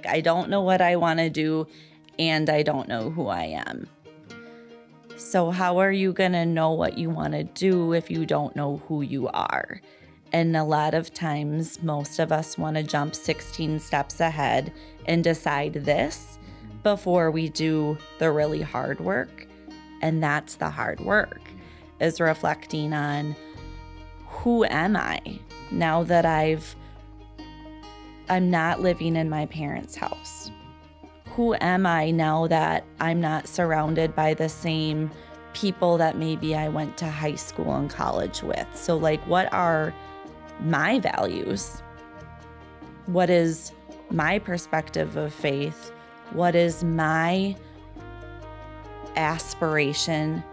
I don't know what I want to do, and I don't know who I am. So how are you going to know what you want to do if you don't know who you are? And a lot of times, most of us want to jump 16 steps ahead and decide this before we do the really hard work. And that's the hard work, is reflecting on, who am I now that I'm not living in my parents' house? Who am I now that I'm not surrounded by the same people that maybe I went to high school and college with? So what are my values? What is my perspective of faith? What is my aspiration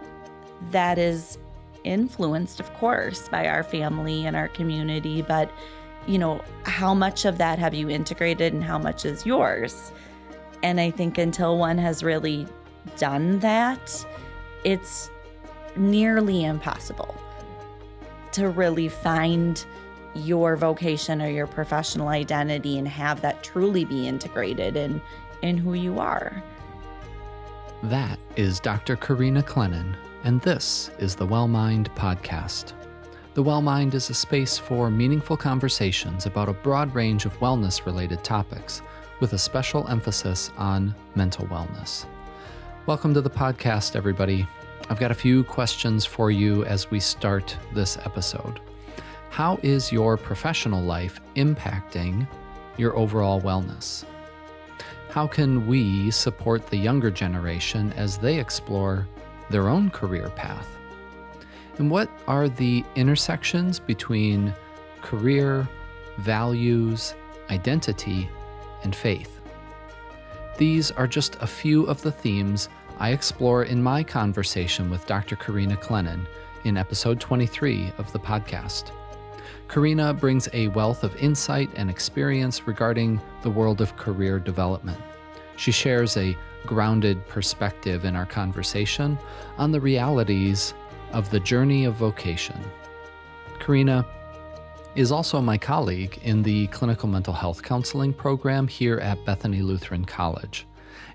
that is influenced, of course, by our family and our community, but how much of that have you integrated and how much is yours? And I think until one has really done that, it's nearly impossible to really find your vocation or your professional identity and have that truly be integrated in who you are. That is Dr. Karina Clennon, and this is the Well-Mind Podcast. The Well-Mind is a space for meaningful conversations about a broad range of wellness-related topics, with a special emphasis on mental wellness. Welcome to the podcast, everybody. I've got a few questions for you as we start this episode. How is your professional life impacting your overall wellness? How can we support the younger generation as they explore their own career path? And what are the intersections between career, values, identity, and faith? These are just a few of the themes I explore in my conversation with Dr. Karina Clennon in episode 23 of the podcast. Karina brings a wealth of insight and experience regarding the world of career development. She shares a grounded perspective in our conversation on the realities of the journey of vocation. Karina is also my colleague in the clinical mental health counseling program here at Bethany Lutheran College,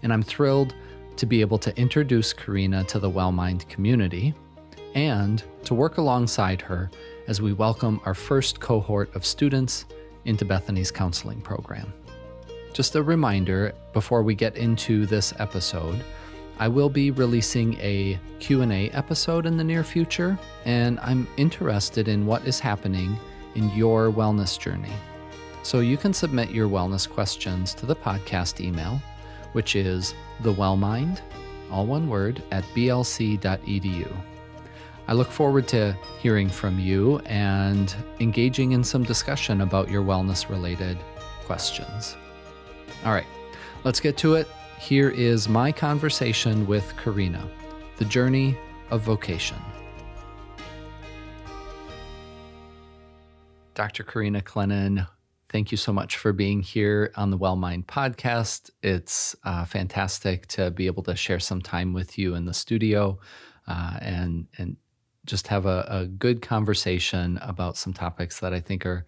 and I'm thrilled to be able to introduce Karina to the Well-Mind community and to work alongside her as we welcome our first cohort of students into Bethany's counseling program. Just a reminder, before we get into this episode, I will be releasing a Q&A episode in the near future, and I'm interested in what is happening in your wellness journey. So you can submit your wellness questions to the podcast email, which is thewellmind, all one word, at blc.edu. I look forward to hearing from you and engaging in some discussion about your wellness-related questions. All right, let's get to it. Here is my conversation with Karina, the journey of vocation. Dr. Karina Clennon, thank you so much for being here on the Well-Mind podcast. It's fantastic to be able to share some time with you in the studio and just have a good conversation about some topics that I think are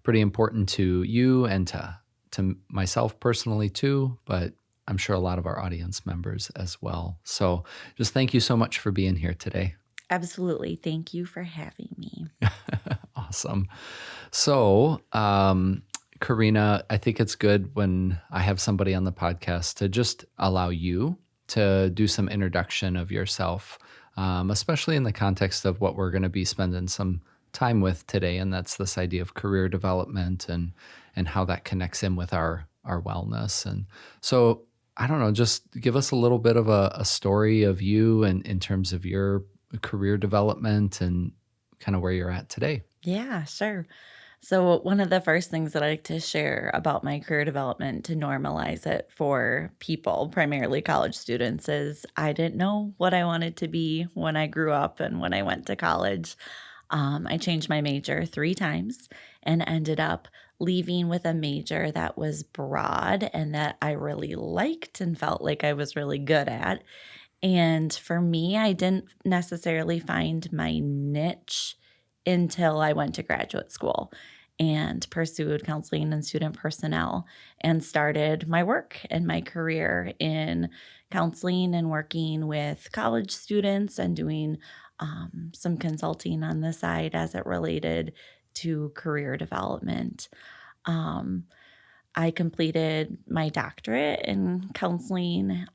pretty important to you and to myself personally too, but I'm sure a lot of our audience members as well. So just thank you so much for being here today. Absolutely. Thank you for having me. Awesome. So, Karina, I think it's good when I have somebody on the podcast to just allow you to do some introduction of yourself, especially in the context of what we're going to be spending some time with today, and that's this idea of career development and how that connects in with our wellness. And so, I don't know, just give us a little bit of a story of you and in terms of your career development and kind of where you're at today. Yeah, sure. So one of the first things that I like to share about my career development to normalize it for people, primarily college students, is I didn't know what I wanted to be when I grew up and when I went to college. I changed my major 3 times and ended up leaving with a major that was broad and that I really liked and felt like I was really good at. And for me, I didn't necessarily find my niche until I went to graduate school. and pursued counseling and student personnel and started my work and my career in counseling and working with college students and doing some consulting on the side as it related to career development. I completed my doctorate in counseling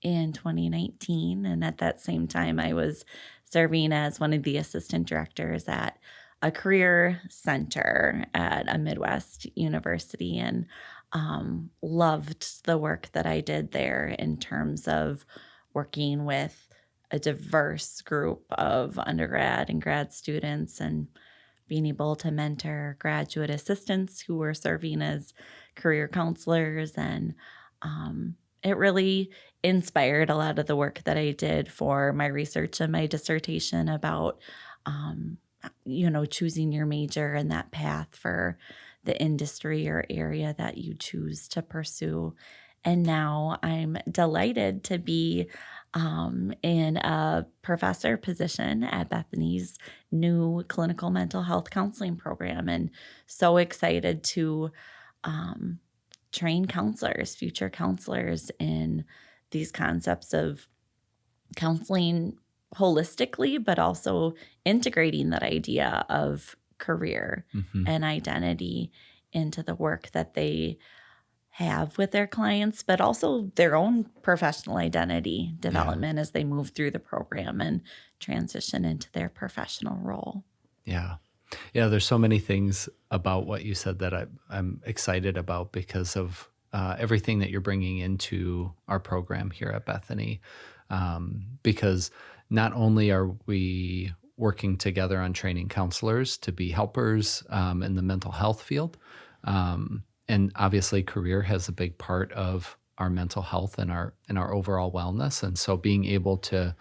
in 2019. And at that same time, I was serving as one of the assistant directors at a career center at a Midwest university, and loved the work that I did there in terms of working with a diverse group of undergrad and grad students and being able to mentor graduate assistants who were serving as career counselors. And it really inspired a lot of the work that I did for my research and my dissertation about, choosing your major and that path for the industry or area that you choose to pursue. And now I'm delighted to be in a professor position at Bethany's new clinical mental health counseling program, and so excited to train counselors, future counselors, in these concepts of counseling holistically, but also integrating that idea of career and identity into the work that they have with their clients, but also their own professional identity development as they move through the program and transition into their professional role. Yeah. Yeah, there's so many things about what you said that I'm excited about because of everything that you're bringing into our program here at Bethany. Because not only are we working together on training counselors to be helpers in the mental health field, and obviously career has a big part of our mental health and our overall wellness. And so being able to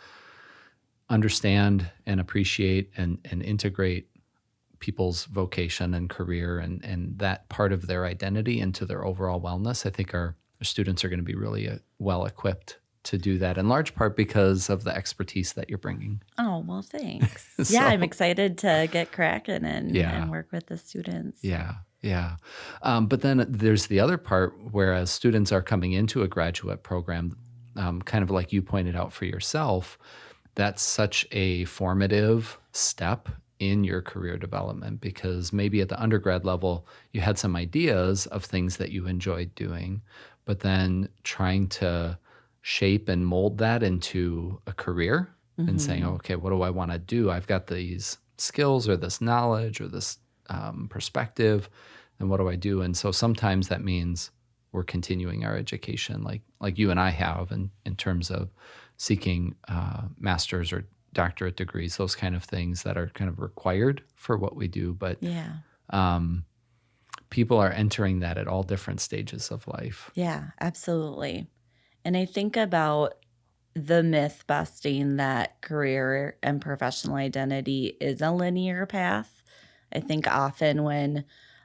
understand and appreciate and integrate people's vocation and career and that part of their identity into their overall wellness, I think our students are going to be really well equipped to do that, in large part because of the expertise that you're bringing. Oh, well, thanks. Yeah, I'm excited to get cracking and work with the students. Yeah. But then there's the other part, whereas students are coming into a graduate program, kind of like you pointed out for yourself, that's such a formative step in your career development, because maybe at the undergrad level, you had some ideas of things that you enjoyed doing, but then trying to shape and mold that into a career and saying, okay, what do I want to do? I've got these skills or this knowledge or this perspective, and what do I do? And so sometimes that means we're continuing our education like you and I have in terms of seeking master's or doctorate degrees, those kind of things that are kind of required for what we do. But people are entering that at all different stages of life. Yeah, absolutely. And I think about the myth busting that career and professional identity is a linear path. I think often when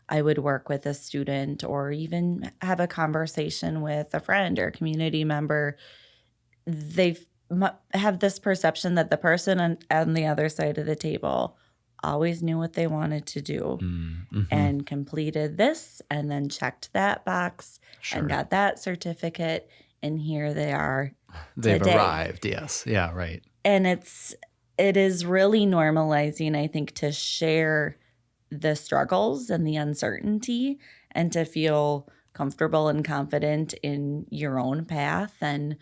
I would work with a student or even have a conversation with a friend or a community member, they have this perception that the person on the other side of the table always knew what they wanted to do and completed this and then checked that box and got that certificate. And here they are They've today. arrived, yes. Yeah, right. And it is really normalizing, I think, to share the struggles and the uncertainty and to feel comfortable and confident in your own path. And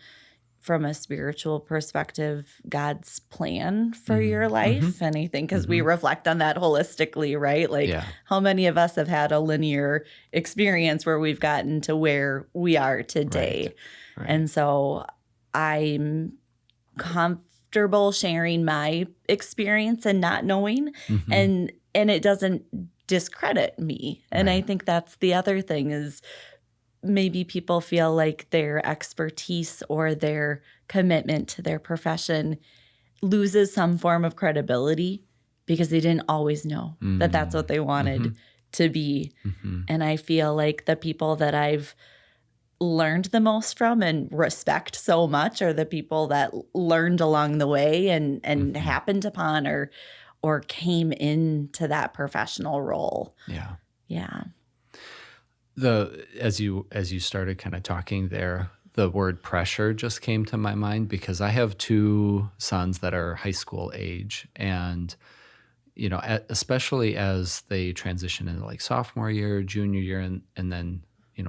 from a spiritual perspective, God's plan for your life. And I think because we reflect on that holistically, right? Like how many of us have had a linear experience where we've gotten to where we are today? Right. And so I'm comfortable sharing my experience and not knowing, and it doesn't discredit me. And I think that's the other thing is maybe people feel like their expertise or their commitment to their profession loses some form of credibility because they didn't always know that that's what they wanted to be. And I feel like the people that I've learned the most from and respect so much are the people that learned along the way and happened upon or came into that professional role. Yeah. Yeah. As you started kind of talking there, the word pressure just came to my mind because I have two sons that are high school age, and especially as they transition into like sophomore year, junior year, and then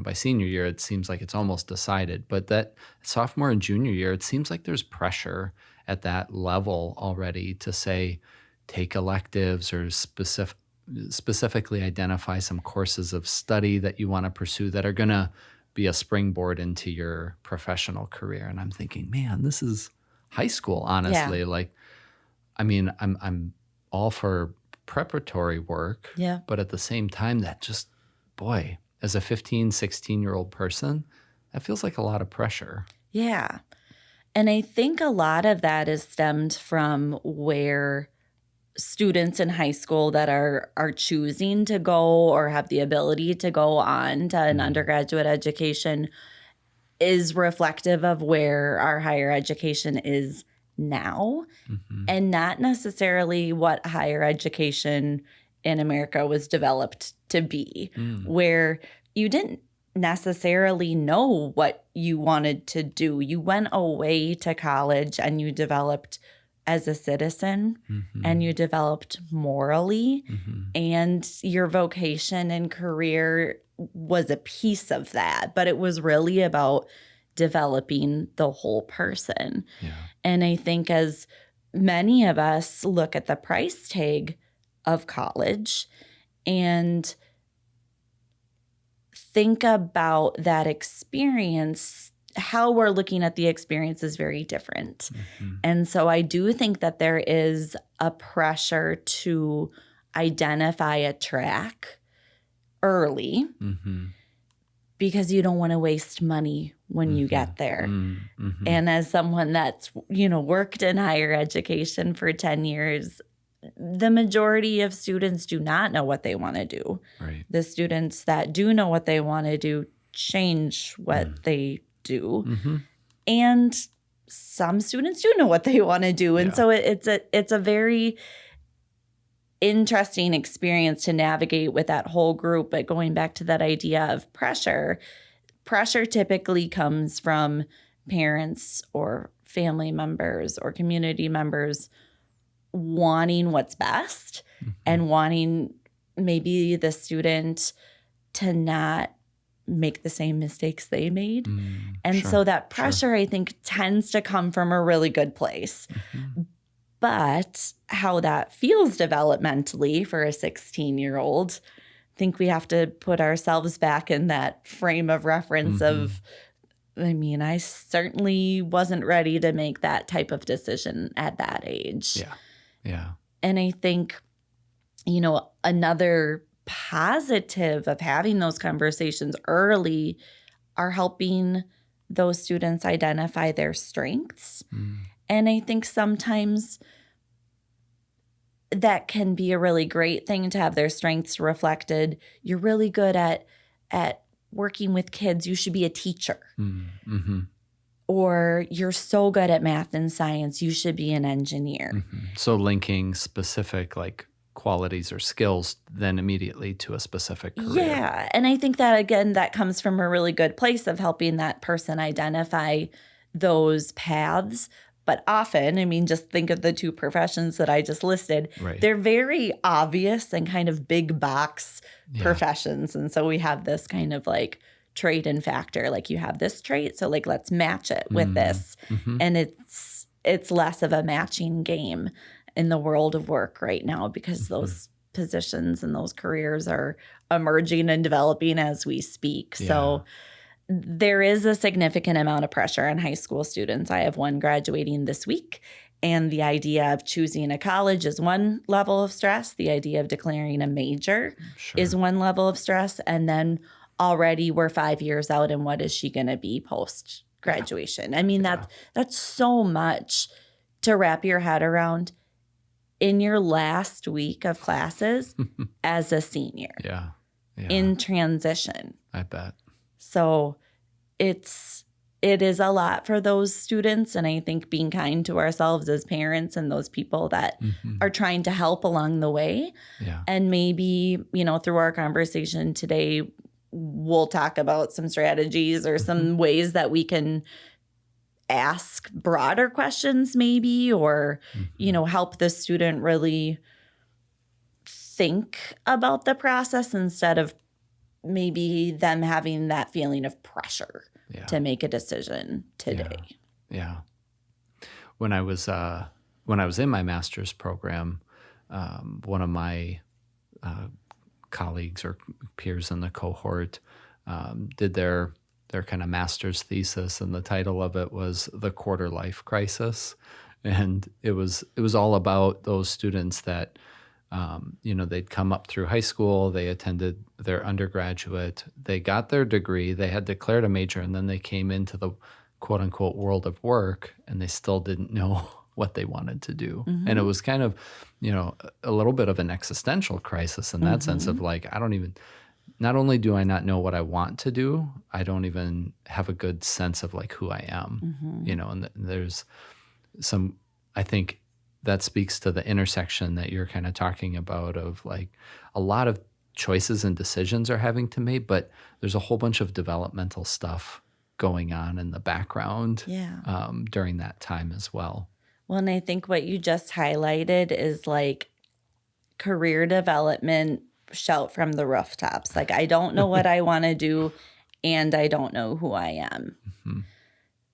by senior year, it seems like it's almost decided. But that sophomore and junior year, it seems like there's pressure at that level already to say, take electives or specifically identify some courses of study that you want to pursue that are going to be a springboard into your professional career. And I'm thinking, man, this is high school, honestly. Yeah. Like, I mean, I'm all for preparatory work, Yeah. but at the same time, that just, boy, as a 15, 16-year-old person, that feels like a lot of pressure. Yeah. And I think a lot of that is stemmed from where students in high school that are choosing to go or have the ability to go on to an undergraduate education is reflective of where our higher education is now, and not necessarily what higher education in America was developed to be, where you didn't necessarily know what you wanted to do. You went away to college and you developed as a citizen, and you developed morally, and your vocation and career was a piece of that, but it was really about developing the whole person. Yeah. And I think as many of us look at the price tag of college and think about that experience, how we're looking at the experience is very different. And so I do think that there is a pressure to identify a track early because you don't want to waste money when you get there. And as someone that's, worked in higher education for 10 years, the majority of students do not know what they want to do. Right. The students that do know what they want to do change what they do. And some students do know what they want to do. And so it's a very interesting experience to navigate with that whole group. But going back to that idea of pressure typically comes from parents or family members or community members wanting what's best and wanting maybe the student to not make the same mistakes they made. And so that pressure, I think, tends to come from a really good place. But how that feels developmentally for a 16-year-old, I think we have to put ourselves back in that frame of reference of, I certainly wasn't ready to make that type of decision at that age. Yeah. Yeah. And I think, another positive of having those conversations early are helping those students identify their strengths. And I think sometimes that can be a really great thing to have their strengths reflected. You're really good at working with kids. You should be a teacher. Or you're so good at math and science. You should be an engineer. So linking specific qualities or skills then immediately to a specific career. Yeah. And I think that, again, that comes from a really good place of helping that person identify those paths. But often, just think of the two professions that I just listed. Right. They're very obvious and kind of big box professions. And so we have this kind of trait and factor. You have this trait, so let's match it with this. And it's less of a matching game in the world of work right now because those positions and those careers are emerging and developing as we speak. Yeah. So there is a significant amount of pressure on high school students. I have one graduating this week, and the idea of choosing a college is one level of stress. The idea of declaring a major is one level of stress. And then already we're 5 years out, and what is she going to be post-graduation? That's so much to wrap your head around in your last week of classes as a senior. Yeah. In transition. I bet. So it's it is a lot for those students. And I think being kind to ourselves as parents and those people that are trying to help along the way. Yeah. And maybe, through our conversation today, we'll talk about some strategies or some ways that we can ask broader questions maybe, or, help the student really think about the process instead of maybe them having that feeling of pressure to make a decision today. Yeah. When I was in my master's program, one of my colleagues or peers in the cohort did their kind of master's thesis, and the title of it was The Quarter Life Crisis. And it was all about those students that they'd come up through high school, they attended their undergraduate, they got their degree, they had declared a major, and then they came into the quote unquote world of work, and they still didn't know what they wanted to do. And it was kind of, a little bit of an existential crisis in that sense of like, not only do I not know what I want to do, I don't even have a good sense of like who I am, and there's some, I think, that speaks to the intersection that you're kind of talking about of like a lot of choices and decisions are having to make, but there's a whole bunch of developmental stuff going on in the background during that time as well. Well, and I think what you just highlighted is like career development, shout from the rooftops. Like, I don't know what I want to do, and I don't know who I am.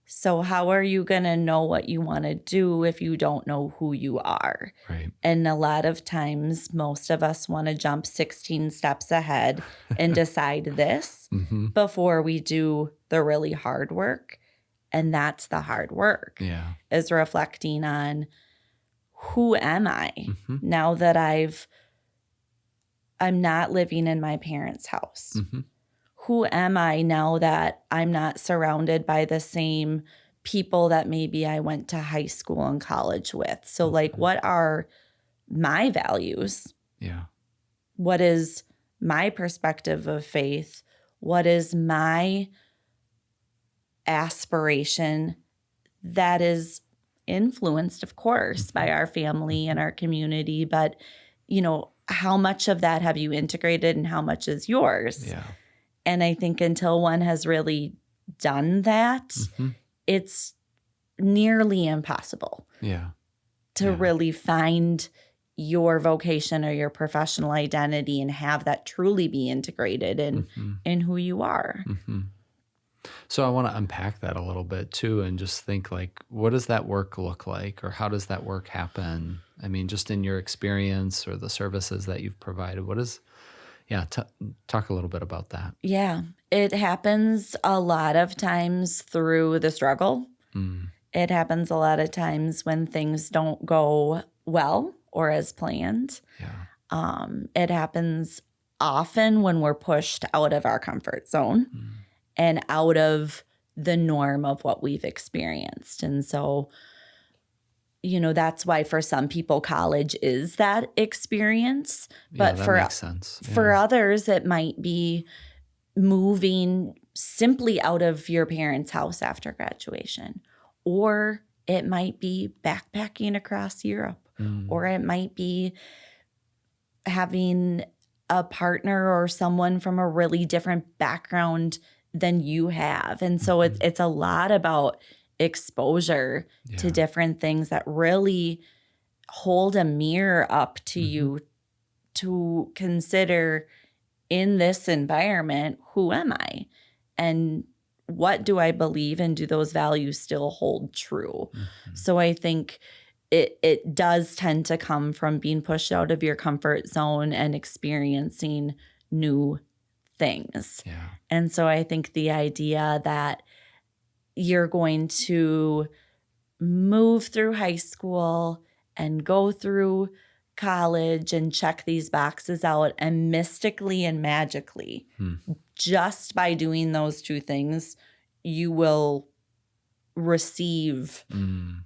So how are you going to know what you want to do if you don't know who you are? Right. And a lot of times, most of us want to jump 16 steps ahead and decide this before we do the really hard work. And that's the hard work, is reflecting on who am I now that I'm not living in my parents' house. Who am I now that I'm not surrounded by the same people that maybe I went to high school and college with? So like, what are my values? Yeah. What is my perspective of faith? What is my aspiration that is influenced, of course, by our family and our community? But, how much of that have you integrated and how much is yours? Yeah. And I think until one has really done that, it's nearly impossible to really find your vocation or your professional identity and have that truly be integrated in who you are. So I want to unpack that a little bit too, and just think like, what does that work look like, or how does that work happen? I mean, just in your experience or the services that you've provided, talk a little bit about that. Yeah, it happens a lot of times through the struggle. It happens a lot of times when things don't go well or as planned. It happens often when we're pushed out of our comfort zone and out of the norm of what we've experienced. And so, that's why for some people, college is that experience. But that makes sense. For others, it might be moving simply out of your parents' house after graduation. Or it might be backpacking across Europe. Or it might be having a partner or someone from a really different background than you have. And so it's a lot about exposure to different things that really hold a mirror up to you to consider, in this environment, who am I? And what do I believe, and do those values still hold true? So I think it does tend to come from being pushed out of your comfort zone and experiencing new things. And so I think the idea that you're going to move through high school and go through college and check these boxes out, and mystically and magically, just by doing those two things, you will receive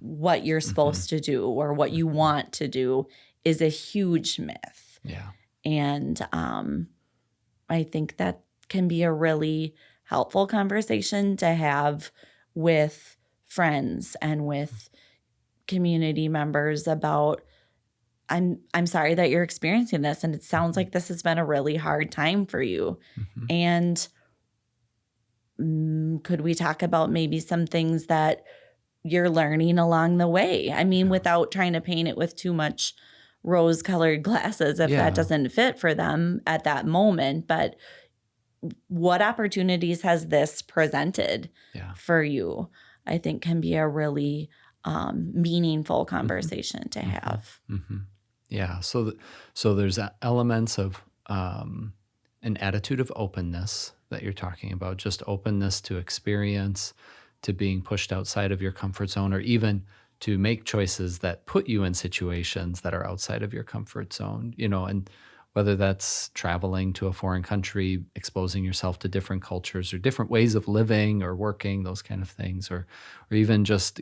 what you're supposed to do or what you want to do, is a huge myth. And I think that can be a really helpful conversation to have with friends and with community members about, I'm sorry that you're experiencing this, and it sounds like this has been a really hard time for you. Mm-hmm. And could we talk about maybe some things that you're learning along the way? I mean, without trying to paint it with too much rose-colored glasses if that doesn't fit for them at that moment. But what opportunities has this presented for you? I think can be a really meaningful conversation to have. Mm-hmm. Yeah. So there's elements of an attitude of openness that you're talking about, just openness to experience, to being pushed outside of your comfort zone, or even to make choices that put you in situations that are outside of your comfort zone, and whether that's traveling to a foreign country, exposing yourself to different cultures or different ways of living or working, those kind of things, or even just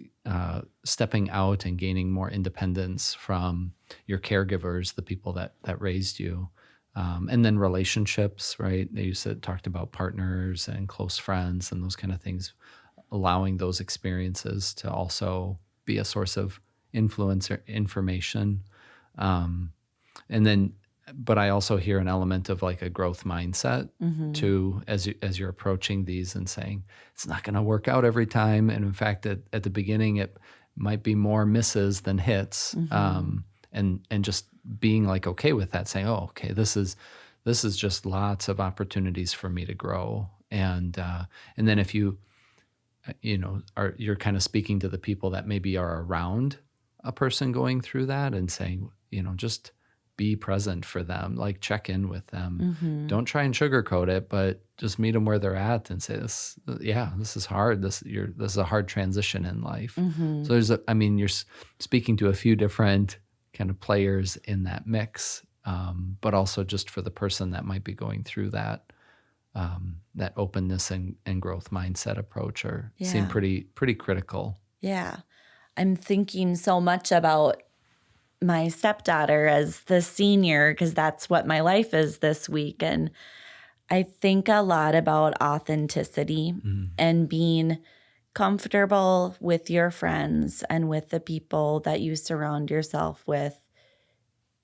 stepping out and gaining more independence from your caregivers, the people that raised you. And then relationships, right? You talked about partners and close friends and those kind of things, allowing those experiences to also be a source of influence or information. But I also hear an element of like a growth mindset too, as you're approaching these and saying, it's not going to work out every time. And in fact, at the beginning, it might be more misses than hits. And just being like, okay with that, saying, oh, okay, this is just lots of opportunities for me to grow. And then if you're kind of speaking to the people that maybe are around a person going through that and saying, just be present for them, like check in with them. Don't try and sugarcoat it, but just meet them where they're at and say, this is hard. This is a hard transition in life. So you're speaking to a few different kind of players in that mix, but also just for the person that might be going through that openness and growth mindset approach seem pretty critical. Yeah. I'm thinking so much about my stepdaughter as the senior, because that's what my life is this week. And I think a lot about authenticity and being comfortable with your friends and with the people that you surround yourself with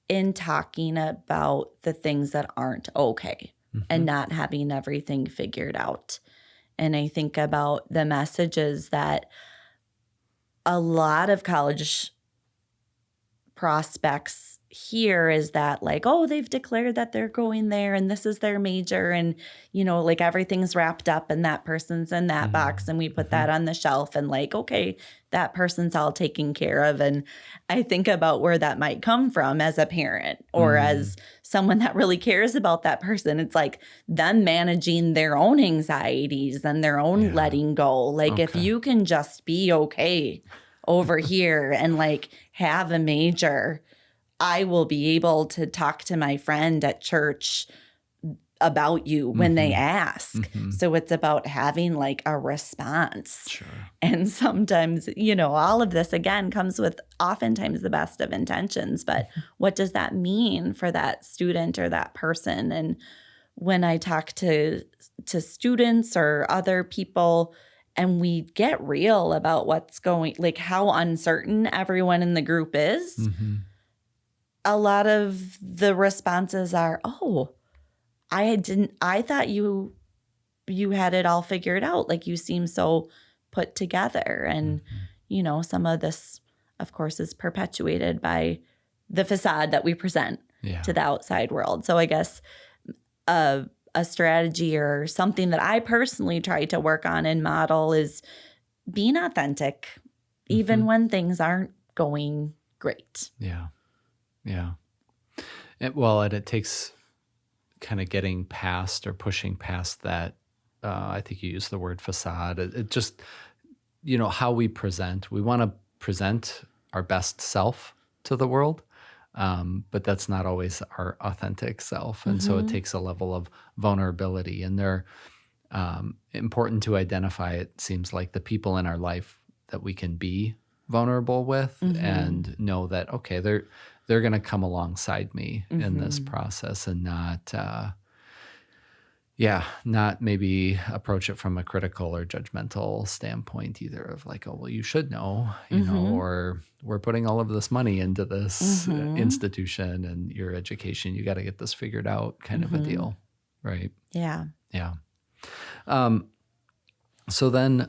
in talking about the things that aren't okay and not having everything figured out. And I think about the messages that a lot of college prospects hear is that like, oh, they've declared that they're going there and this is their major and, like everything's wrapped up and that person's in that box and we put that on the shelf and like, okay, that person's all taken care of. And I think about where that might come from as a parent or as someone that really cares about that person. It's like them managing their own anxieties and their own letting go. Like if you can just be okay over here and like have a major, I will be able to talk to my friend at church about you when they ask. So it's about having like a response. Sure. And sometimes, all of this again comes with oftentimes the best of intentions, but what does that mean for that student or that person? And when I talk to students or other people, and we get real about what's like how uncertain everyone in the group is, a lot of the responses are, oh, I thought you had it all figured out. Like you seem so put together. And, some of this, of course, is perpetuated by the facade that we present to the outside world. So I guess a strategy or something that I personally try to work on and model is being authentic, even when things aren't going great. Yeah. And it takes kind of getting past or pushing past that. I think you used the word facade. It just, how we present. We want to present our best self to the world. But that's not always our authentic self. And so it takes a level of vulnerability. And they're important to identify, it seems like, the people in our life that we can be vulnerable with and know that, okay, they're going to come alongside me in this process and not Yeah, not maybe approach it from a critical or judgmental standpoint either of like, oh, well, you should know, Mm-hmm. or we're putting all of this money into this Mm-hmm. institution and your education. You got to get this figured out kind of a Mm-hmm. deal. Right. Yeah. Yeah. Um, so then,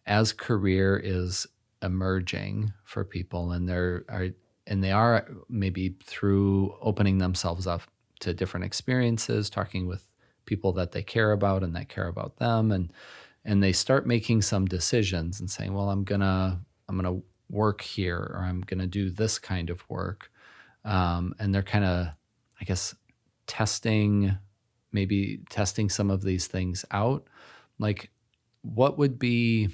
as career is emerging for people and they are maybe through opening themselves up to different experiences, talking with people that they care about and that care about them, and they start making some decisions and saying, well, I'm gonna work here, or I'm gonna do this kind of work, and they're kind of, I guess, maybe testing some of these things out. Like, what would be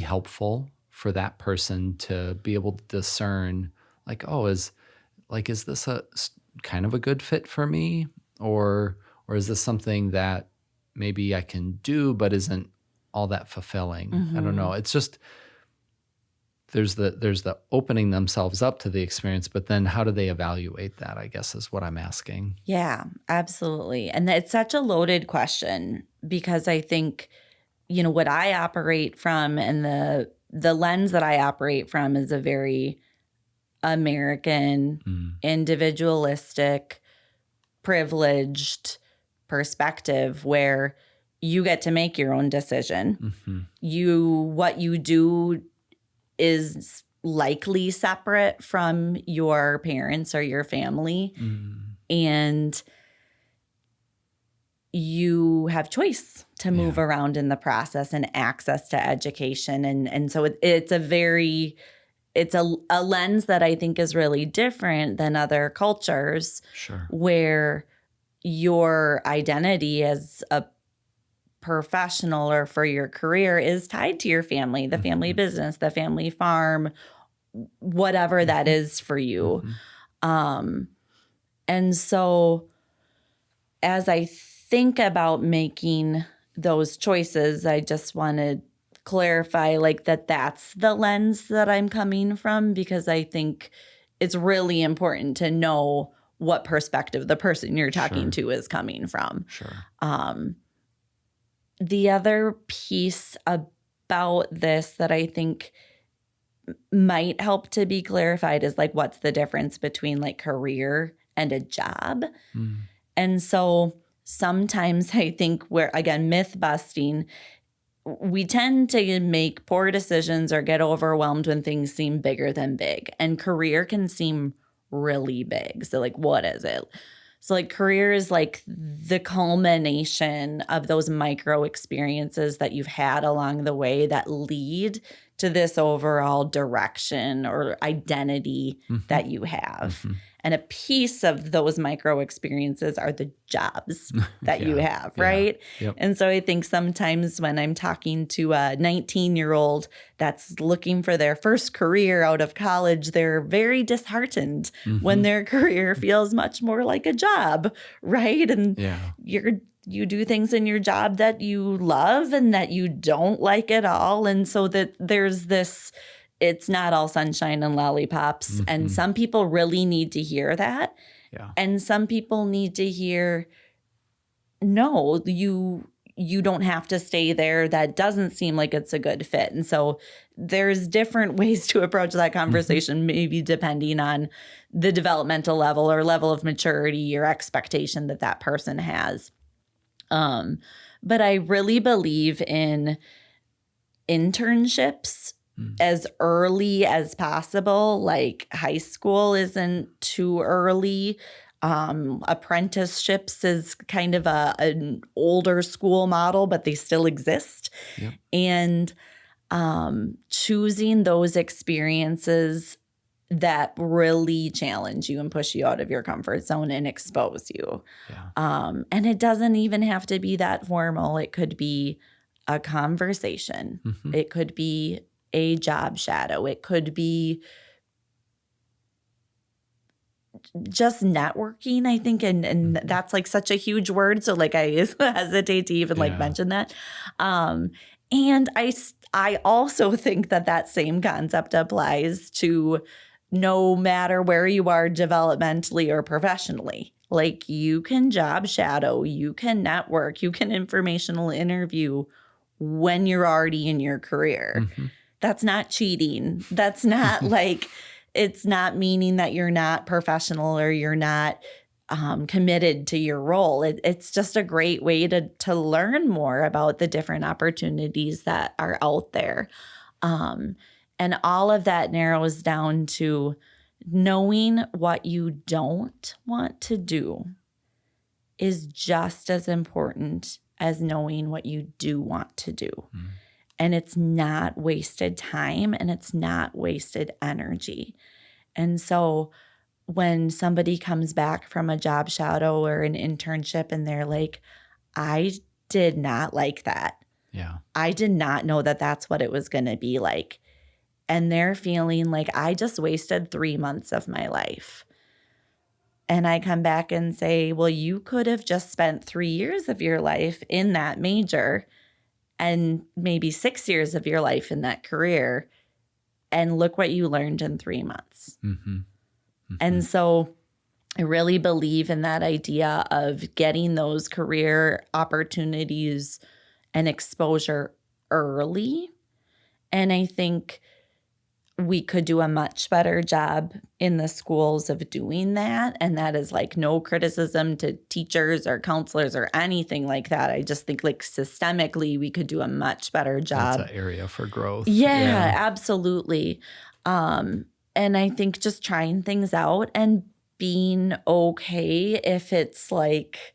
helpful for that person to be able to discern, like, oh, is this kind of a good fit for me, or is this something that maybe I can do but isn't all that fulfilling? I don't Mm-hmm. know. It's just there's the opening themselves up to the experience, but then how do they evaluate that, I guess, is what I'm asking. Yeah, absolutely. And it's such a loaded question because I think, what I operate from and the lens that I operate from is a very American, individualistic, privileged perspective where you get to make your own decision. What you do is likely separate from your parents or your family. And you have choice to move around in the process and access to education. And so it's a lens that I think is really different than other cultures. Sure. Where your identity as a professional or for your career is tied to your family, the family business, the family farm, whatever that is for you. And so as I think about making those choices, I just want to clarify like that's the lens that I'm coming from, because I think it's really important to know what perspective the person you're talking to is coming from. Sure. The other piece about this that I think might help to be clarified is like, what's the difference between like career and a job? And so sometimes I think again, myth busting, we tend to make poor decisions or get overwhelmed when things seem bigger than big. And career can seem really big. So like, what is it? So like career is like the culmination of those micro experiences that you've had along the way that lead to this overall direction or identity that you have. And a piece of those micro experiences are the jobs that you have, right? Yep. And so I think sometimes when I'm talking to a 19-year-old that's looking for their first career out of college, they're very disheartened when their career feels much more like a job, right? And you do things in your job that you love and that you don't like at all. And so that there's this, it's not all sunshine and lollipops. And some people really need to hear that. Yeah. And some people need to hear, no, you don't have to stay there. That doesn't seem like it's a good fit. And so there's different ways to approach that conversation, maybe depending on the developmental level or level of maturity or expectation that person has. But I really believe in internships as early as possible. Like high school isn't too early. Apprenticeships is kind of an older school model, but they still exist. Yep. And choosing those experiences that really challenge you and push you out of your comfort zone and expose you. Yeah. And it doesn't even have to be that formal. It could be a conversation. It could be a job shadow. It could be just networking, I think. And that's like such a huge word. So like I hesitate to even like mention that. And I also think that same concept applies to no matter where you are developmentally or professionally. Like, you can job shadow, you can network, you can informational interview when you're already in your career. Mm-hmm. That's not cheating. That's not like, it's not meaning that you're not professional or you're not committed to your role. It's just a great way to learn more about the different opportunities that are out there. And all of that narrows down to knowing what you don't want to do is just as important as knowing what you do want to do. Mm. And it's not wasted time and it's not wasted energy. And so when somebody comes back from a job shadow or an internship and they're like, I did not like that. Yeah. I did not know that that's what it was going to be like. And they're feeling like, I just wasted 3 months of my life. And I come back and say, well, you could have just spent 3 years of your life in that major and maybe 6 years of your life in that career. And look what you learned in 3 months. Mm-hmm. Mm-hmm. And so I really believe in that idea of getting those career opportunities and exposure early. And I think we could do a much better job in the schools of doing that. And that is like no criticism to teachers or counselors or anything like that. I just think like systemically we could do a much better job. That's an area for growth. Yeah. Absolutely. And I think just trying things out and being okay if it's like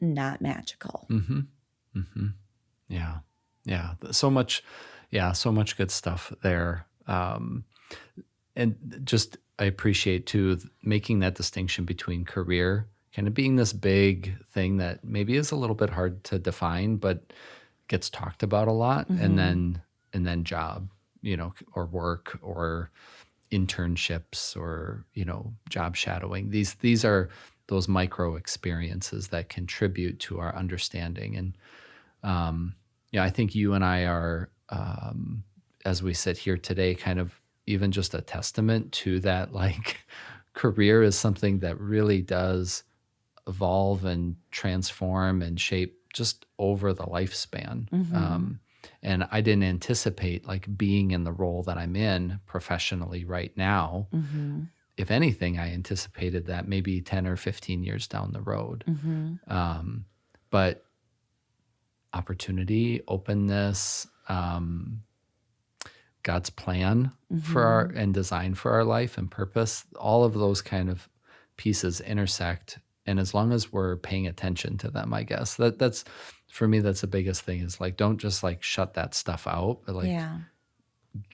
not magical. Mm-hmm. Mm-hmm. Yeah. Yeah. So much good stuff there. And just, I appreciate too, making that distinction between career kind of being this big thing that maybe is a little bit hard to define, but gets talked about a lot. Mm-hmm. And then job, or work or internships or, job shadowing. These are those micro experiences that contribute to our understanding. And, I think you and I are, as we sit here today, kind of even just a testament to that, like, career is something that really does evolve and transform and shape just over the lifespan. Mm-hmm. And I didn't anticipate like being in the role that I'm in professionally right now. Mm-hmm. If anything, I anticipated that maybe 10 or 15 years down the road. Mm-hmm. But opportunity, openness, God's plan for and design for our life and purpose, all of those kind of pieces intersect. And as long as we're paying attention to them, I guess that's for me, that's the biggest thing is like, don't just like shut that stuff out, but like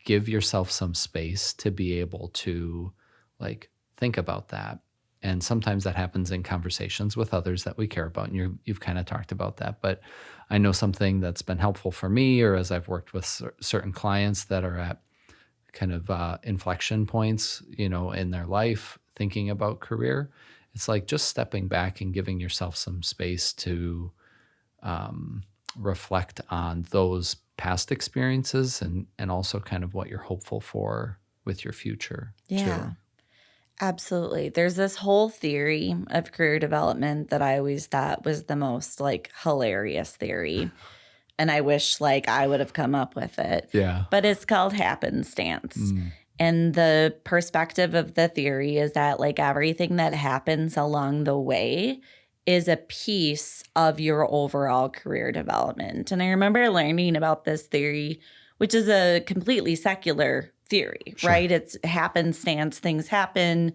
give yourself some space to be able to like think about that. And sometimes that happens in conversations with others that we care about. And you've kind of talked about that, but I know something that's been helpful for me, or as I've worked with certain clients that are at kind of inflection points, in their life, thinking about career, it's like just stepping back and giving yourself some space to reflect on those past experiences and also kind of what you're hopeful for with your future. Yeah. Too. Absolutely. There's this whole theory of career development that I always thought was the most like hilarious theory. And I wish like I would have come up with it. Yeah. But it's called happenstance. And the perspective of the theory is that like everything that happens along the way is a piece of your overall career development. And I remember learning about this theory, which is a completely secular theory, sure. Right? It's happenstance, things happen.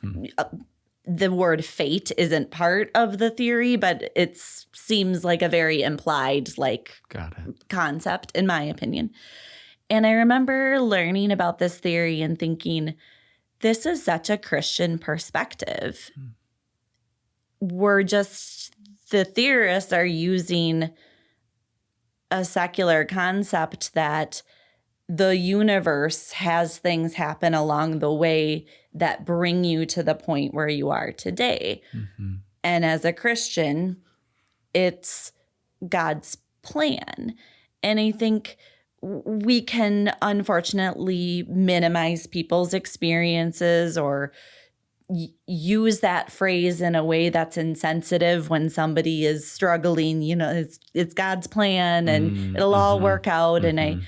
Mm-hmm. The word fate isn't part of the theory, but it seems like a very implied like concept, in my opinion. And I remember learning about this theory and thinking, this is such a Christian perspective. The theorists are using a secular concept that the universe has things happen along the way that bring you to the point where you are today. Mm-hmm. And as a Christian, it's God's plan. And I think we can unfortunately minimize people's experiences or use that phrase in a way that's insensitive when somebody is struggling. It's God's plan and it'll all work out. And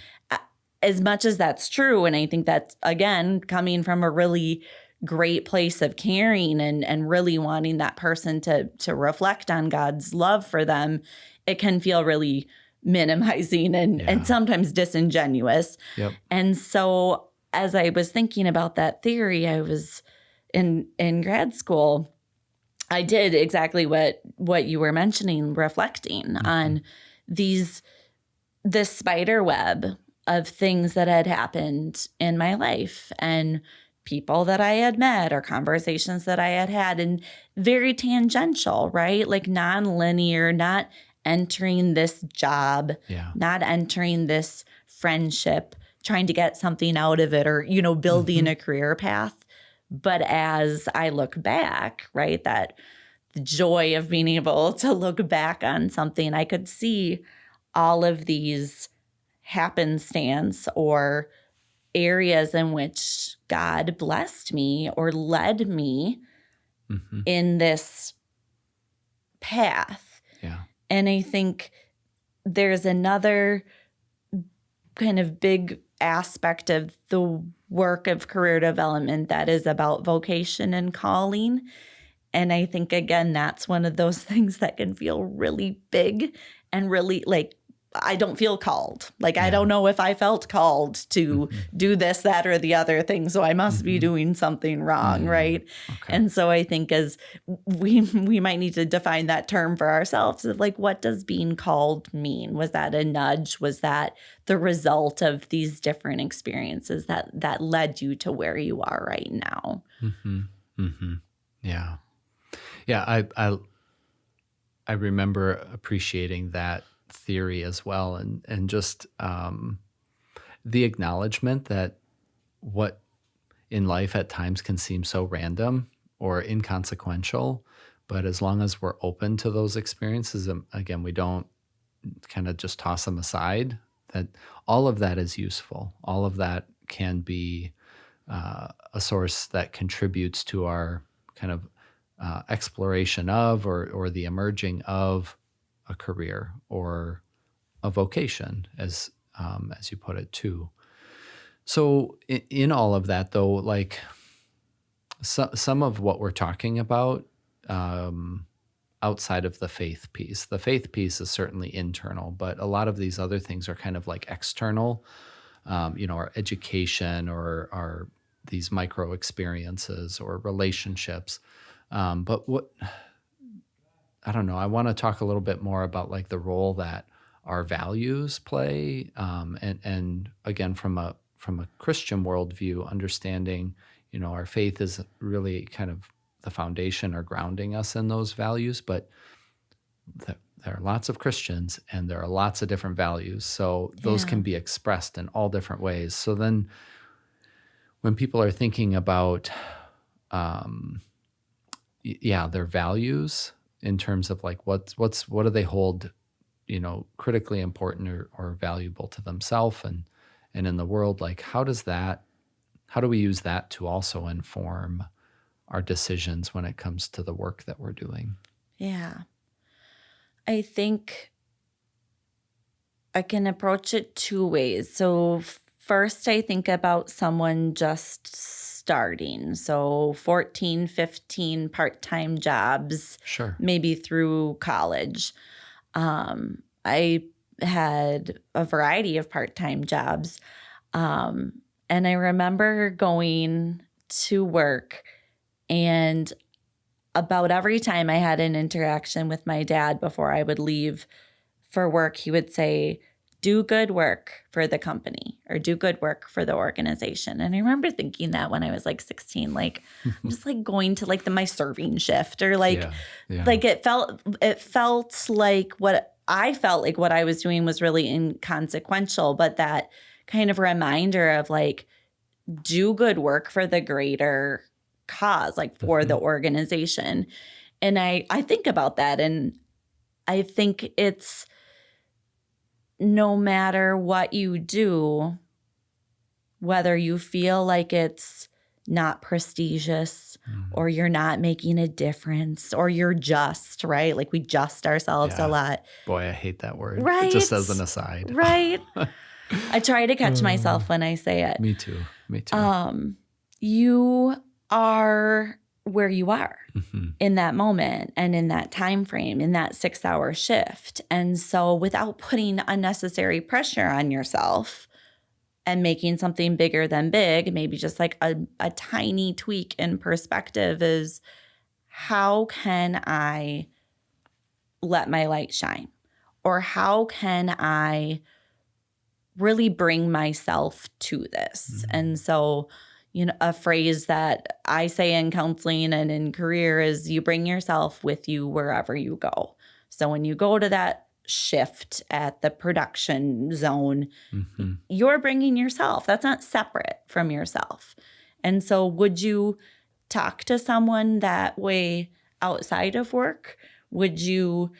as much as that's true, and I think that's, again, coming from a really great place of caring and really wanting that person to reflect on God's love for them, it can feel really minimizing and sometimes disingenuous. Yep. And so as I was thinking about that theory, I was in grad school, I did exactly what you were mentioning, reflecting on this spider web of things that had happened in my life and people that I had met or conversations that I had had, and very tangential, right? Like non-linear, not entering this job, not entering this friendship, trying to get something out of it or, building a career path. But as I look back, right, that the joy of being able to look back on something, I could see all of these happenstance or areas in which God blessed me or led me in this path. Yeah. And I think there's another kind of big aspect of the work of career development that is about vocation and calling. And I think, again, that's one of those things that can feel really big and really like, I don't feel called. Like, I don't know if I felt called to do this, that, or the other thing. So I must be doing something wrong, right? Okay. And so I think as we might need to define that term for ourselves of like, what does being called mean? Was that a nudge? Was that the result of these different experiences that led you to where you are right now? Yeah. Yeah. I remember appreciating that theory as well, and just the acknowledgement that what in life at times can seem so random or inconsequential, but as long as we're open to those experiences, again, we don't kind of just toss them aside, that all of that is useful. All of that can be a source that contributes to our kind of exploration of or the emerging of a career or a vocation, as you put it too. So in all of that, though, like some of what we're talking about outside of the faith piece is certainly internal, but a lot of these other things are kind of like external, our education or our these micro experiences or relationships. But what I don't know. I want to talk a little bit more about like the role that our values play, and again from a Christian worldview, understanding, our faith is really kind of the foundation or grounding us in those values. But there are lots of Christians, and there are lots of different values, so those can be expressed in all different ways. So then, when people are thinking about, their values, in terms of like what do they hold, critically important or valuable to themselves and in the world, like how do we use that to also inform our decisions when it comes to the work that we're doing? Yeah. I think I can approach it two ways. So first, I think about someone just starting. So 14, 15 part-time jobs, Sure, maybe through college. I had a variety of part-time jobs. And I remember going to work, and about every time I had an interaction with my dad before I would leave for work, he would say, do good work for the company or do good work for the organization. And I remember thinking that when I was like 16, like I'm just like going to like my serving shift or like it felt like what I felt like what I was doing was really inconsequential, but that kind of reminder of like, do good work for the greater cause, like for the organization. And I think about that, and I think it's no matter what you do, whether you feel like it's not prestigious or you're not making a difference or you're just, right? Like we just ourselves a lot. Boy, I hate that word. Right. Just as an aside. Right. I try to catch myself when I say it. Me too. Me too. You are where you are in that moment and in that time frame, in that 6-hour shift. And so without putting unnecessary pressure on yourself and making something bigger than big, maybe just like a tiny tweak in perspective is, how can I let my light shine? Or how can I really bring myself to this? And so, a phrase that I say in counseling and in career is, you bring yourself with you wherever you go. So when you go to that shift at the production zone, you're bringing yourself. That's not separate from yourself. And so would you talk to someone that way outside of work? Would you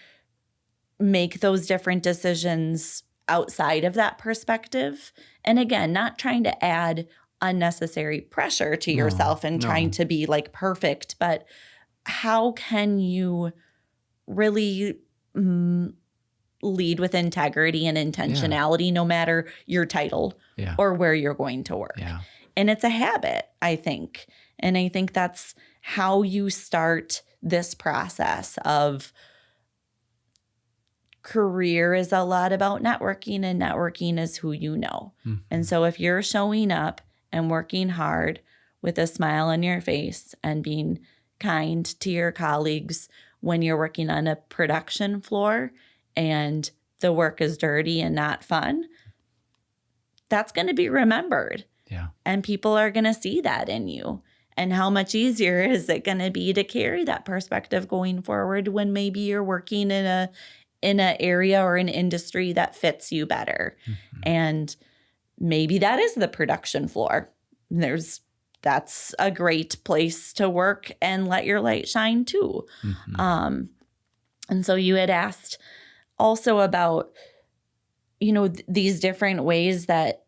make those different decisions outside of that perspective? And again, not trying to add unnecessary pressure to yourself and trying to be like perfect, but how can you really lead with integrity and intentionality no matter your title or where you're going to work? And it's a habit, I think. And I think that's how you start this process of career is a lot about networking, and networking is who you know. And so if you're showing up and working hard with a smile on your face and being kind to your colleagues when you're working on a production floor and the work is dirty and not fun, that's going to be remembered. And people are going to see that in you. And how much easier is it going to be to carry that perspective going forward when maybe you're working in an area or an industry that fits you better. And maybe that is the production floor. That's a great place to work and let your light shine too. And so you had asked also about, these different ways that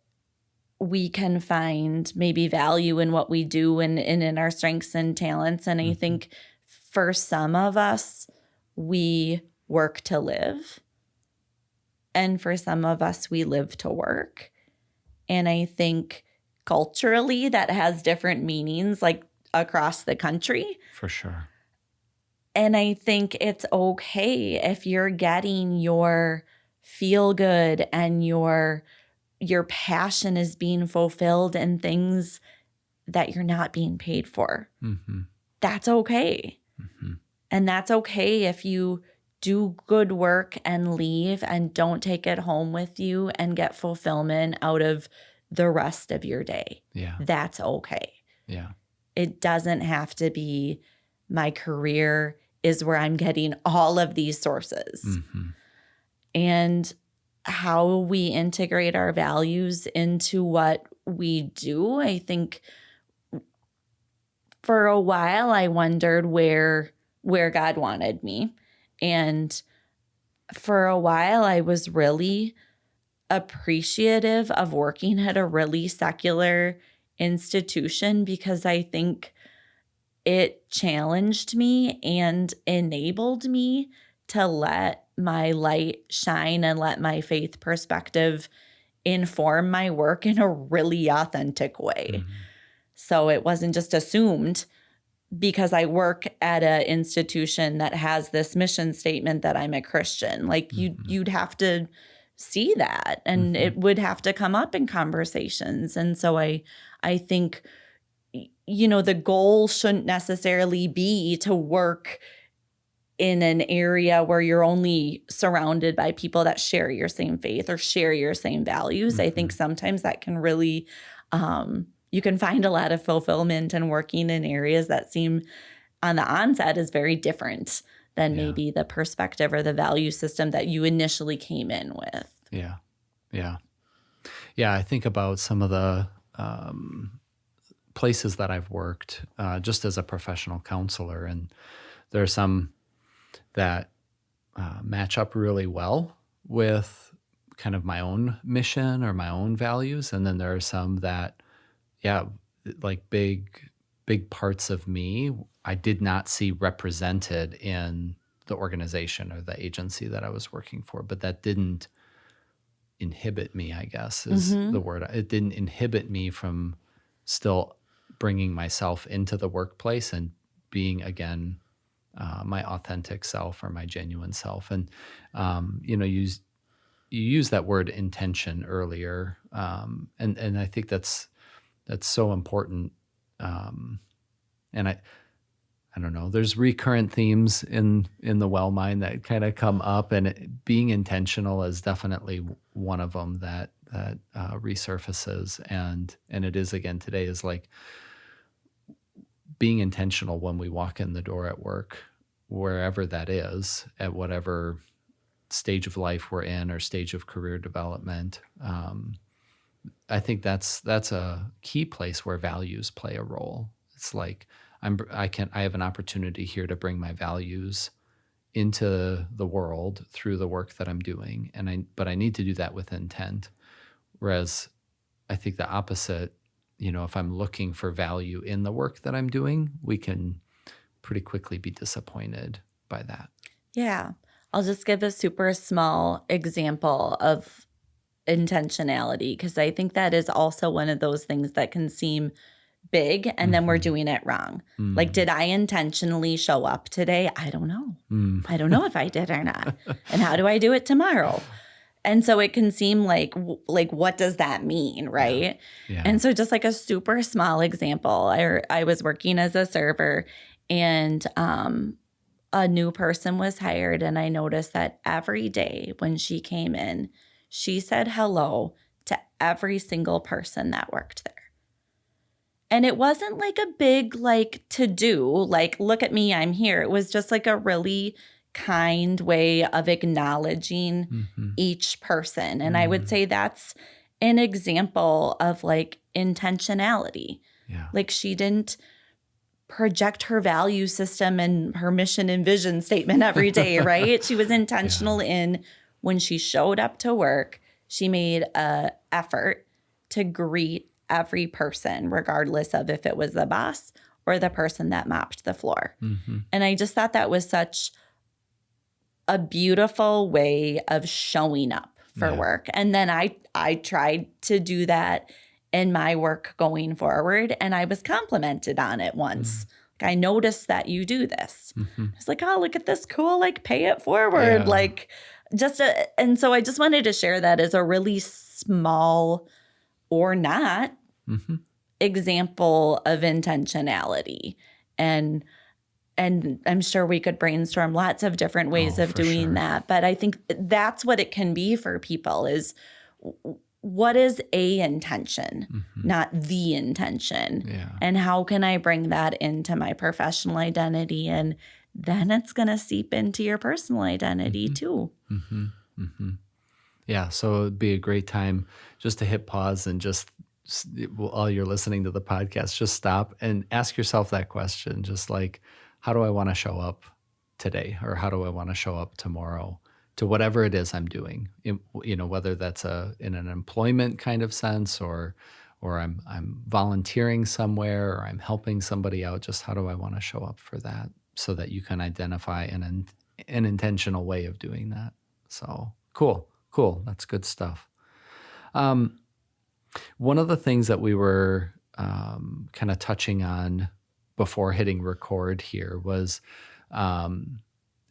we can find maybe value in what we do and in our strengths and talents. And I think for some of us, we work to live. And for some of us, we live to work. And I think culturally that has different meanings like across the country. For sure. And I think it's okay if you're getting your feel good and your passion is being fulfilled in things that you're not being paid for. That's okay. And that's okay if you do good work and leave and don't take it home with you and get fulfillment out of the rest of your day. That's okay. It doesn't have to be my career is where I'm getting all of these sources. And how we integrate our values into what we do. I think for a while I wondered where God wanted me. And for a while I was really appreciative of working at a really secular institution because I think it challenged me and enabled me to let my light shine and let my faith perspective inform my work in a really authentic way. So it wasn't just assumed because I work at an institution that has this mission statement that I'm a Christian. Like you'd have to see that and it would have to come up in conversations. And so I think, the goal shouldn't necessarily be to work in an area where you're only surrounded by people that share your same faith or share your same values. I think sometimes that can really, you can find a lot of fulfillment in working in areas that seem on the onset is very different than maybe the perspective or the value system that you initially came in with. I think about some of the places that I've worked just as a professional counselor, and there are some that match up really well with kind of my own mission or my own values. And then there are some that, like big parts of me I did not see represented in the organization or the agency that I was working for, but that didn't inhibit me, I guess is the word. It didn't inhibit me from still bringing myself into the workplace and being, again, my authentic self or my genuine self. And, you used that word intention earlier. And I think that's so important. And I don't know, there's recurrent themes in the Well Mind that kind of come up, and being intentional is definitely one of them that resurfaces. And it is, again, today is like being intentional when we walk in the door at work, wherever that is, at whatever stage of life we're in or stage of career development. I think that's a key place where values play a role. It's like I have an opportunity here to bring my values into the world through the work that I'm doing, but I need to do that with intent. Whereas I think the opposite, if I'm looking for value in the work that I'm doing, we can pretty quickly be disappointed by that. Yeah. I'll just give a super small example of intentionality, because I think that is also one of those things that can seem big and then we're doing it wrong. Like, did I intentionally show up today? I don't know. I don't know if I did or not. And how do I do it tomorrow? And so it can seem like what does that mean, right? Yeah. And so just like a super small example, I was working as a server, and a new person was hired, and I noticed that every day when she came in, she said hello to every single person that worked there. And it wasn't like a big to do, like, look at me, I'm here. It was just like a really kind way of acknowledging each person. And I would say that's an example of intentionality. Yeah. Like, she didn't project her value system and her mission and vision statement every day, right? She was intentional in when she showed up to work, she made an effort to greet every person, regardless of if it was the boss or the person that mopped the floor. And I just thought that was such a beautiful way of showing up for work. And then I tried to do that in my work going forward, and I was complimented on it once. Like, I noticed that you do this. It's like, oh, look at this cool, pay it forward. And so I just wanted to share that as a really small or not example of intentionality. And I'm sure we could brainstorm lots of different ways of doing that. But I think that's what it can be for people is what is a intention, not the intention? Yeah. And how can I bring that into my professional identity? And then it's going to seep into your personal identity too. Yeah, so it'd be a great time just to hit pause and just, while you're listening to the podcast, just stop and ask yourself that question. Just like, how do I want to show up today? Or how do I want to show up tomorrow to whatever it is I'm doing? Whether that's in an employment kind of sense, or I'm volunteering somewhere, or I'm helping somebody out. Just how do I want to show up for that, so that you can identify an intentional way of doing that. So cool. That's good stuff. One of the things that we were kind of touching on before hitting record here was, and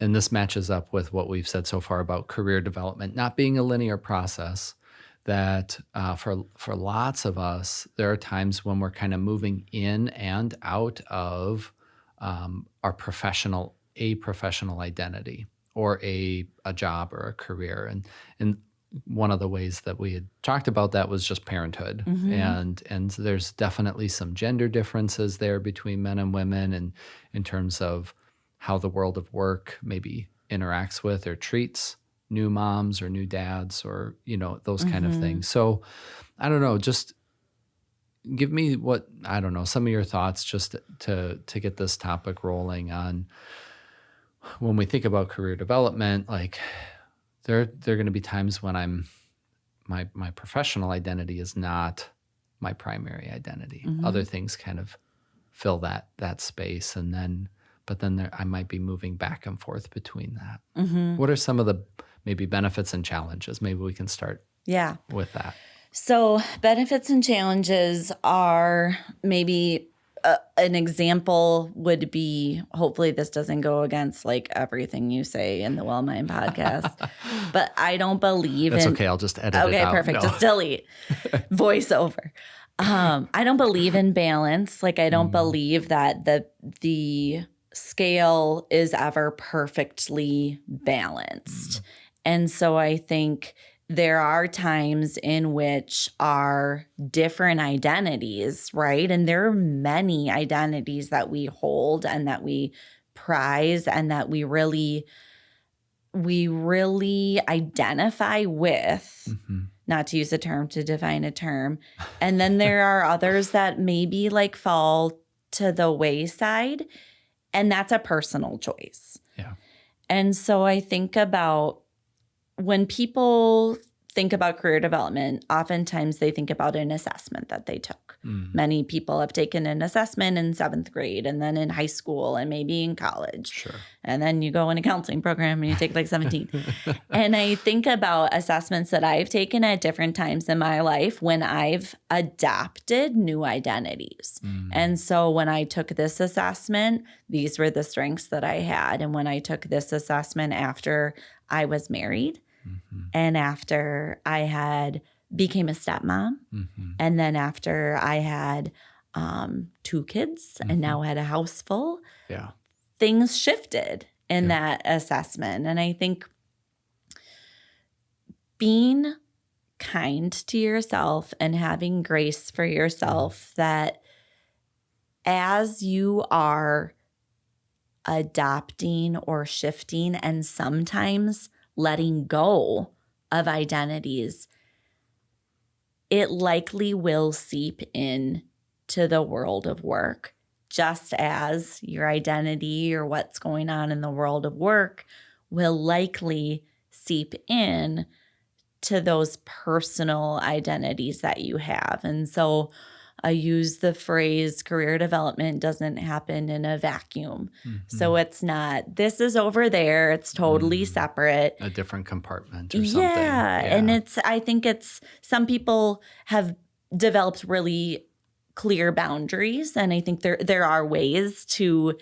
this matches up with what we've said so far about career development not being a linear process, that for lots of us, there are times when we're kind of moving in and out of our professional identity, or a job or a career. And one of the ways that we had talked about that was just parenthood. And there's definitely some gender differences there between men and women, and in terms of how the world of work maybe interacts with or treats new moms or new dads, or, those kind of things. So I don't know, just give me some of your thoughts just to get this topic rolling on when we think about career development. Like, there are going to be times when I'm my professional identity is not my primary identity. Mm-hmm. Other things kind of fill that space, but then I might be moving back and forth between that. Mm-hmm. What are some of the maybe benefits and challenges? Maybe we can start with that. So benefits and challenges are maybe an example would be, hopefully this doesn't go against like everything you say in the Well Mind podcast, but I don't believe That's okay. I'll just edit it out. Okay, perfect. No. Just delete. Voiceover. I don't believe in balance. Like I don't believe that the scale is ever perfectly balanced. And so I think there are times in which our different identities, right? And there are many identities that we hold and that we prize and that we really identify with, not to use a term to define a term. And then there are others that maybe like fall to the wayside, and that's a personal choice. Yeah. And so I think about when people think about career development, oftentimes they think about an assessment that they took. Many people have taken an assessment in 7th grade and then in high school and maybe in college. Sure. And then you go in a counseling program and you take like 17. And I think about assessments that I've taken at different times in my life when I've adopted new identities. And so when I took this assessment, these were the strengths that I had. And when I took this assessment after I was married, and after I had became a stepmom, and then after I had 2 kids and now had a house full, things shifted in that assessment. And I think being kind to yourself and having grace for yourself, that as you are adopting or shifting and sometimes letting go of identities, it likely will seep in to the world of work, just as your identity or what's going on in the world of work will likely seep in to those personal identities that you have. And so I use the phrase career development doesn't happen in a vacuum. So it's not, this is over there. It's totally separate. A different compartment or something. Yeah. And I think some people have developed really clear boundaries. And I think there are ways to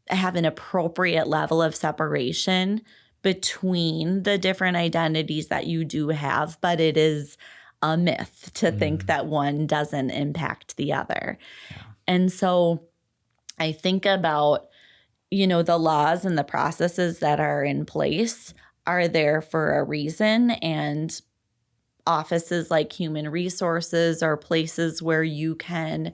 have an appropriate level of separation between the different identities that you do have, but it is a myth to think that one doesn't impact the other. Yeah. And so I think about, the laws and the processes that are in place are there for a reason. And offices like human resources are places where you can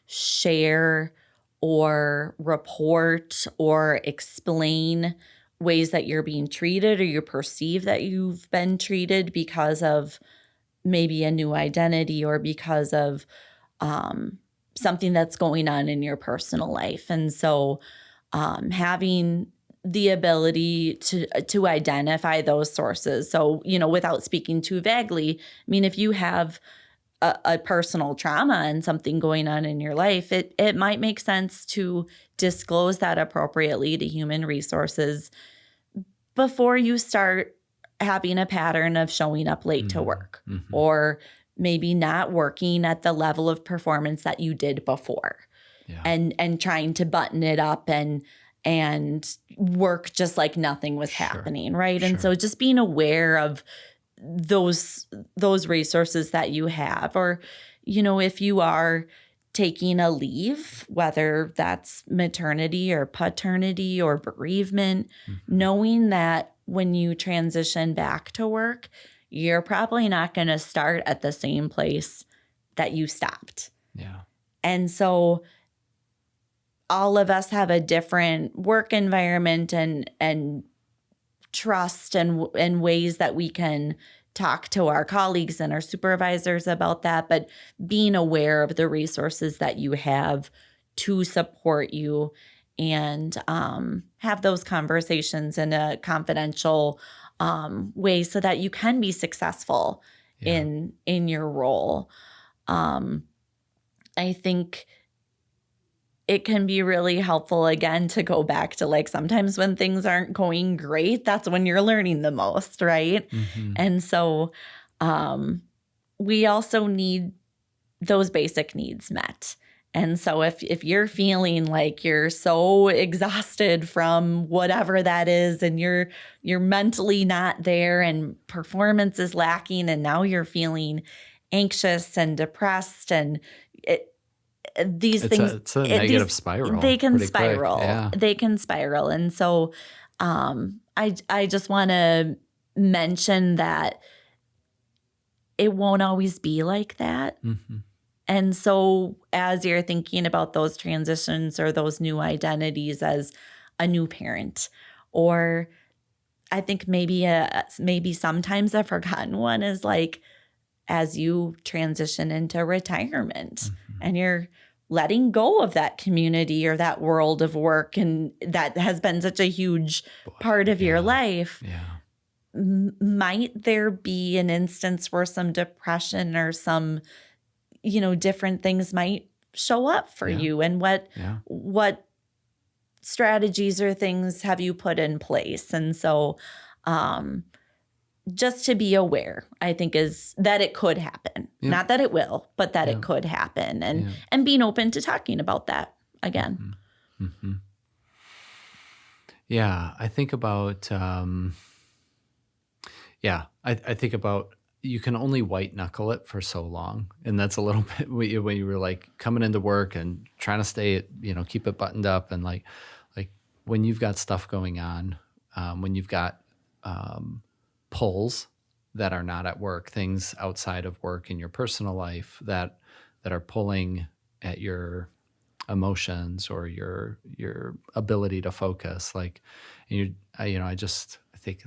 share or report or explain ways that you're being treated or you perceive that you've been treated because of maybe a new identity or because of something that's going on in your personal life. And so having the ability to identify those sources. So, without speaking too vaguely, I mean, if you have a personal trauma and something going on in your life, it might make sense to disclose that appropriately to human resources before you start having a pattern of showing up late to work or maybe not working at the level of performance that you did before and trying to button it up and work just like nothing was happening, right? Sure. And so just being aware of those resources that you have, or, if you are taking a leave, whether that's maternity or paternity or bereavement, knowing that when you transition back to work, you're probably not going to start at the same place that you stopped. Yeah. And so all of us have a different work environment and trust and ways that we can talk to our colleagues and our supervisors about that, but being aware of the resources that you have to support you and have those conversations in a confidential way so that you can be successful in your role. I think it can be really helpful, again, to go back to like sometimes when things aren't going great, that's when you're learning the most, right? Mm-hmm. And so we also need those basic needs met. And so if you're feeling like you're so exhausted from whatever that is and you're mentally not there and performance is lacking and now you're feeling anxious and depressed and these things, it's a negative spiral. They can pretty spiral. Quick. Yeah. They can spiral. And so I just want to mention that it won't always be like that. Mm-hmm. And so as you're thinking about those transitions or those new identities as a new parent, or I think maybe sometimes a forgotten one is like as you transition into retirement and you're letting go of that community or that world of work, and that has been such a huge part of your life. Yeah. Might there be an instance where some depression or some different things might show up for you, and what strategies or things have you put in place? And so just to be aware, I think, is that it could happen. Yeah. Not that it will, but that it could happen, and being open to talking about that again. Mm-hmm. Mm-hmm. Yeah, I think about I think about you can only white knuckle it for so long. And that's a little bit when you were like coming into work and trying to stay, keep it buttoned up. And like when you've got stuff going on, when you've got pulls that are not at work, things outside of work in your personal life that are pulling at your emotions or your ability to focus. Like, I think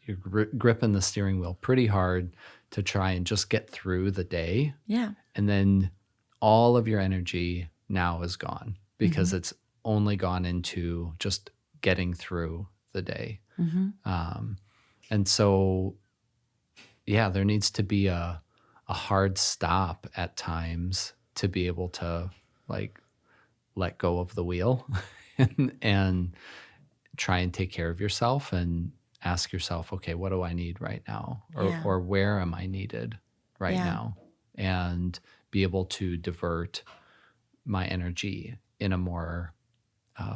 you're gripping the steering wheel pretty hard to try and just get through the day. Yeah. And then all of your energy now is gone because it's only gone into just getting through the day. Mm-hmm. And so, there needs to be a hard stop at times to be able to like let go of the wheel and try and take care of yourself and ask yourself, okay, what do I need right now? Or where am I needed right now? And be able to divert my energy in a more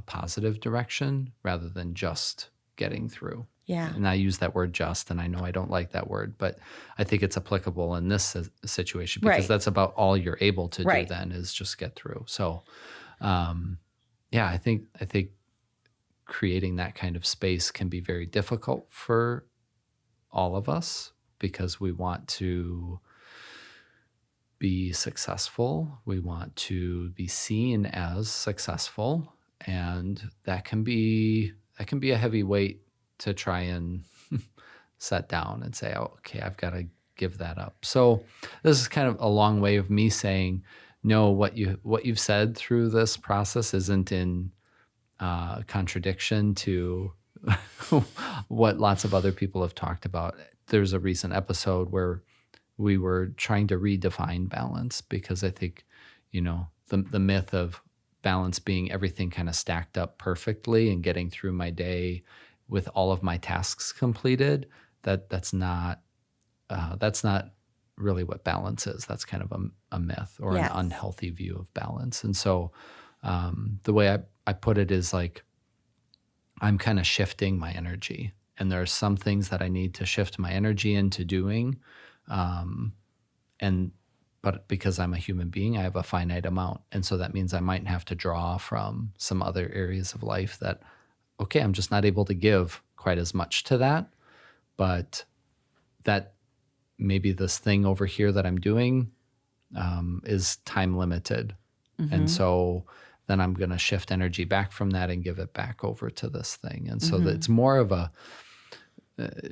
positive direction rather than just getting through. Yeah. And I use that word just, and I know I don't like that word, but I think it's applicable in this situation because that's about all you're able to do then is just get through. So, I think creating that kind of space can be very difficult for all of us because we want to be successful. We want to be seen as successful. And that can be a heavy weight to try and set down and say, oh, okay, I've got to give that up. So this is kind of a long way of me saying, no, what you've said through this process isn't in contradiction to what lots of other people have talked about. There's a recent episode where we were trying to redefine balance because I think, the myth of balance being everything kind of stacked up perfectly and getting through my day with all of my tasks completed, that's not really what balance is. That's kind of a myth or an unhealthy view of balance. And so the way I put it is like, I'm kind of shifting my energy, and there are some things that I need to shift my energy into doing. But because I'm a human being, I have a finite amount. And so that means I might have to draw from some other areas of life that, okay, I'm just not able to give quite as much to that, but that maybe this thing over here that I'm doing is time limited. Mm-hmm. And so then I'm going to shift energy back from that and give it back over to this thing. And so that it's more of a,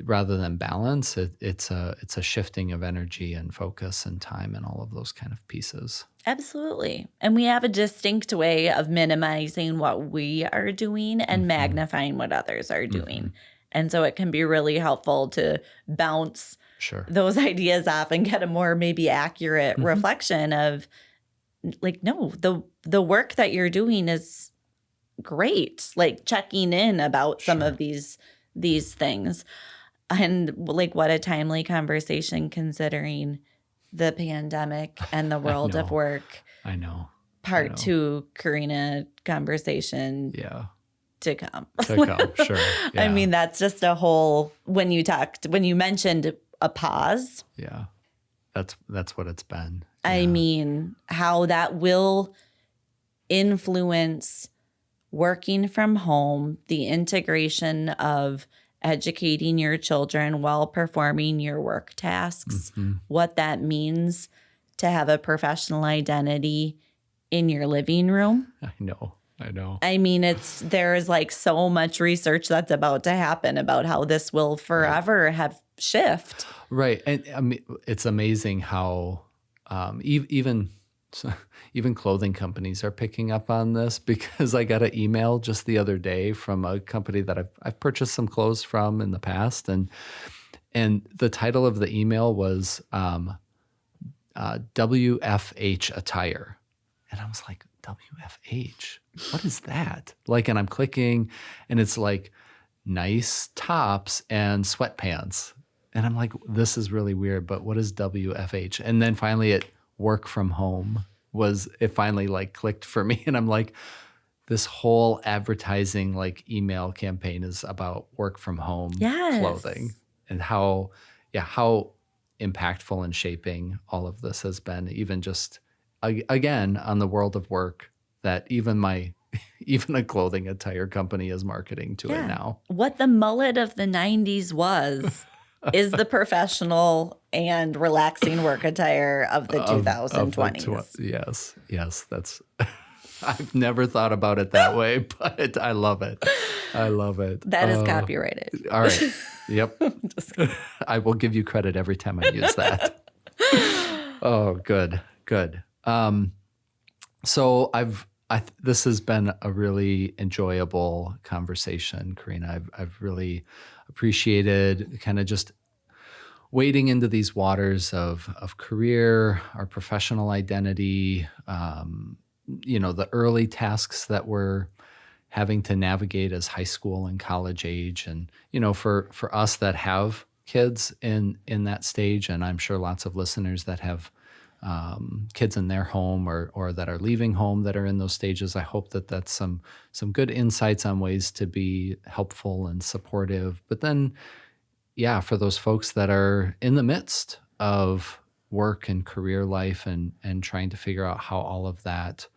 rather than balance, it's a shifting of energy and focus and time and all of those kind of pieces. Absolutely. And we have a distinct way of minimizing what we are doing and magnifying what others are doing. And so it can be really helpful to bounce Sure. those ideas off and get a more maybe accurate reflection of like, no, the work that you're doing is great. Like checking in about some of these things. And like what a timely conversation considering the pandemic and the world of work. I know. Part 2, Karina, conversation. Yeah. To come. Sure. Yeah. I mean, that's just a whole, when you mentioned a pause. Yeah. That's what it's been. Yeah. I mean, how that will influence working from home, the integration of educating your children while performing your work tasks, what that means to have a professional identity in your living room. I know. I mean, there's like so much research that's about to happen about how this will forever have shift. Right. And I mean, it's amazing how even clothing companies are picking up on this, because I got an email just the other day from a company that I've purchased some clothes from in the past. And the title of the email was WFH attire. And I was like, WFH? What is that? Like, and I'm clicking and it's like nice tops and sweatpants. And I'm like, this is really weird, but what is WFH? And then finally work from home it finally like clicked for me. And I'm like, this whole advertising like email campaign is about work from home clothing and how impactful and shaping all of this has been, even just again, on the world of work, that even a clothing attire company is marketing to it now. What the mullet of the 90s was is the professional and relaxing work attire of the 2020s. Yes. That's I've never thought about it that way, but I love it. That is copyrighted. All right. Yep. I will give you credit every time I use that. Oh, good. So this has been a really enjoyable conversation, Karina. I've really appreciated kind of just wading into these waters of career, our professional identity, the early tasks that we're having to navigate as high school and college age. And, for us that have kids in that stage, and I'm sure lots of listeners that have kids in their home or that are leaving home that are in those stages, I hope that that's some good insights on ways to be helpful and supportive. But then, for those folks that are in the midst of work and career life and trying to figure out how all of that,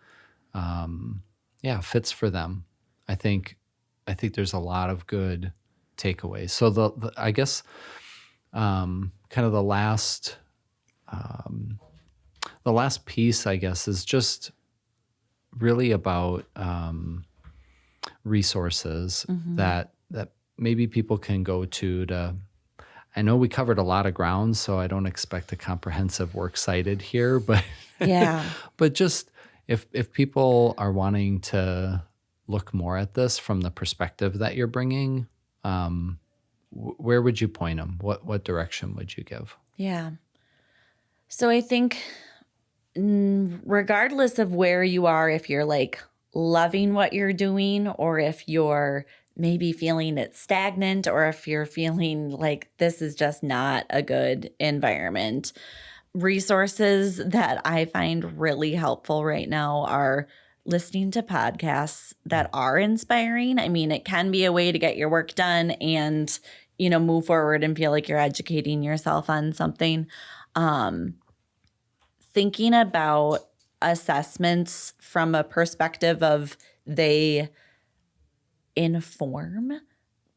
fits for them, I think there's a lot of good takeaways. So I guess kind of the last piece, I guess, is just really about resources that maybe people can go to. I know we covered a lot of ground, so I don't expect a comprehensive works cited here, but but just if people are wanting to look more at this from the perspective that you're bringing, where would you point them? What direction would you give? Yeah. So I think regardless of where you are, if you're like loving what you're doing, or if you're maybe feeling it stagnant, or if you're feeling like this is just not a good environment, resources that I find really helpful right now are listening to podcasts that are inspiring. I mean, it can be a way to get your work done and, move forward and feel like you're educating yourself on something. Thinking about assessments from a perspective of they inform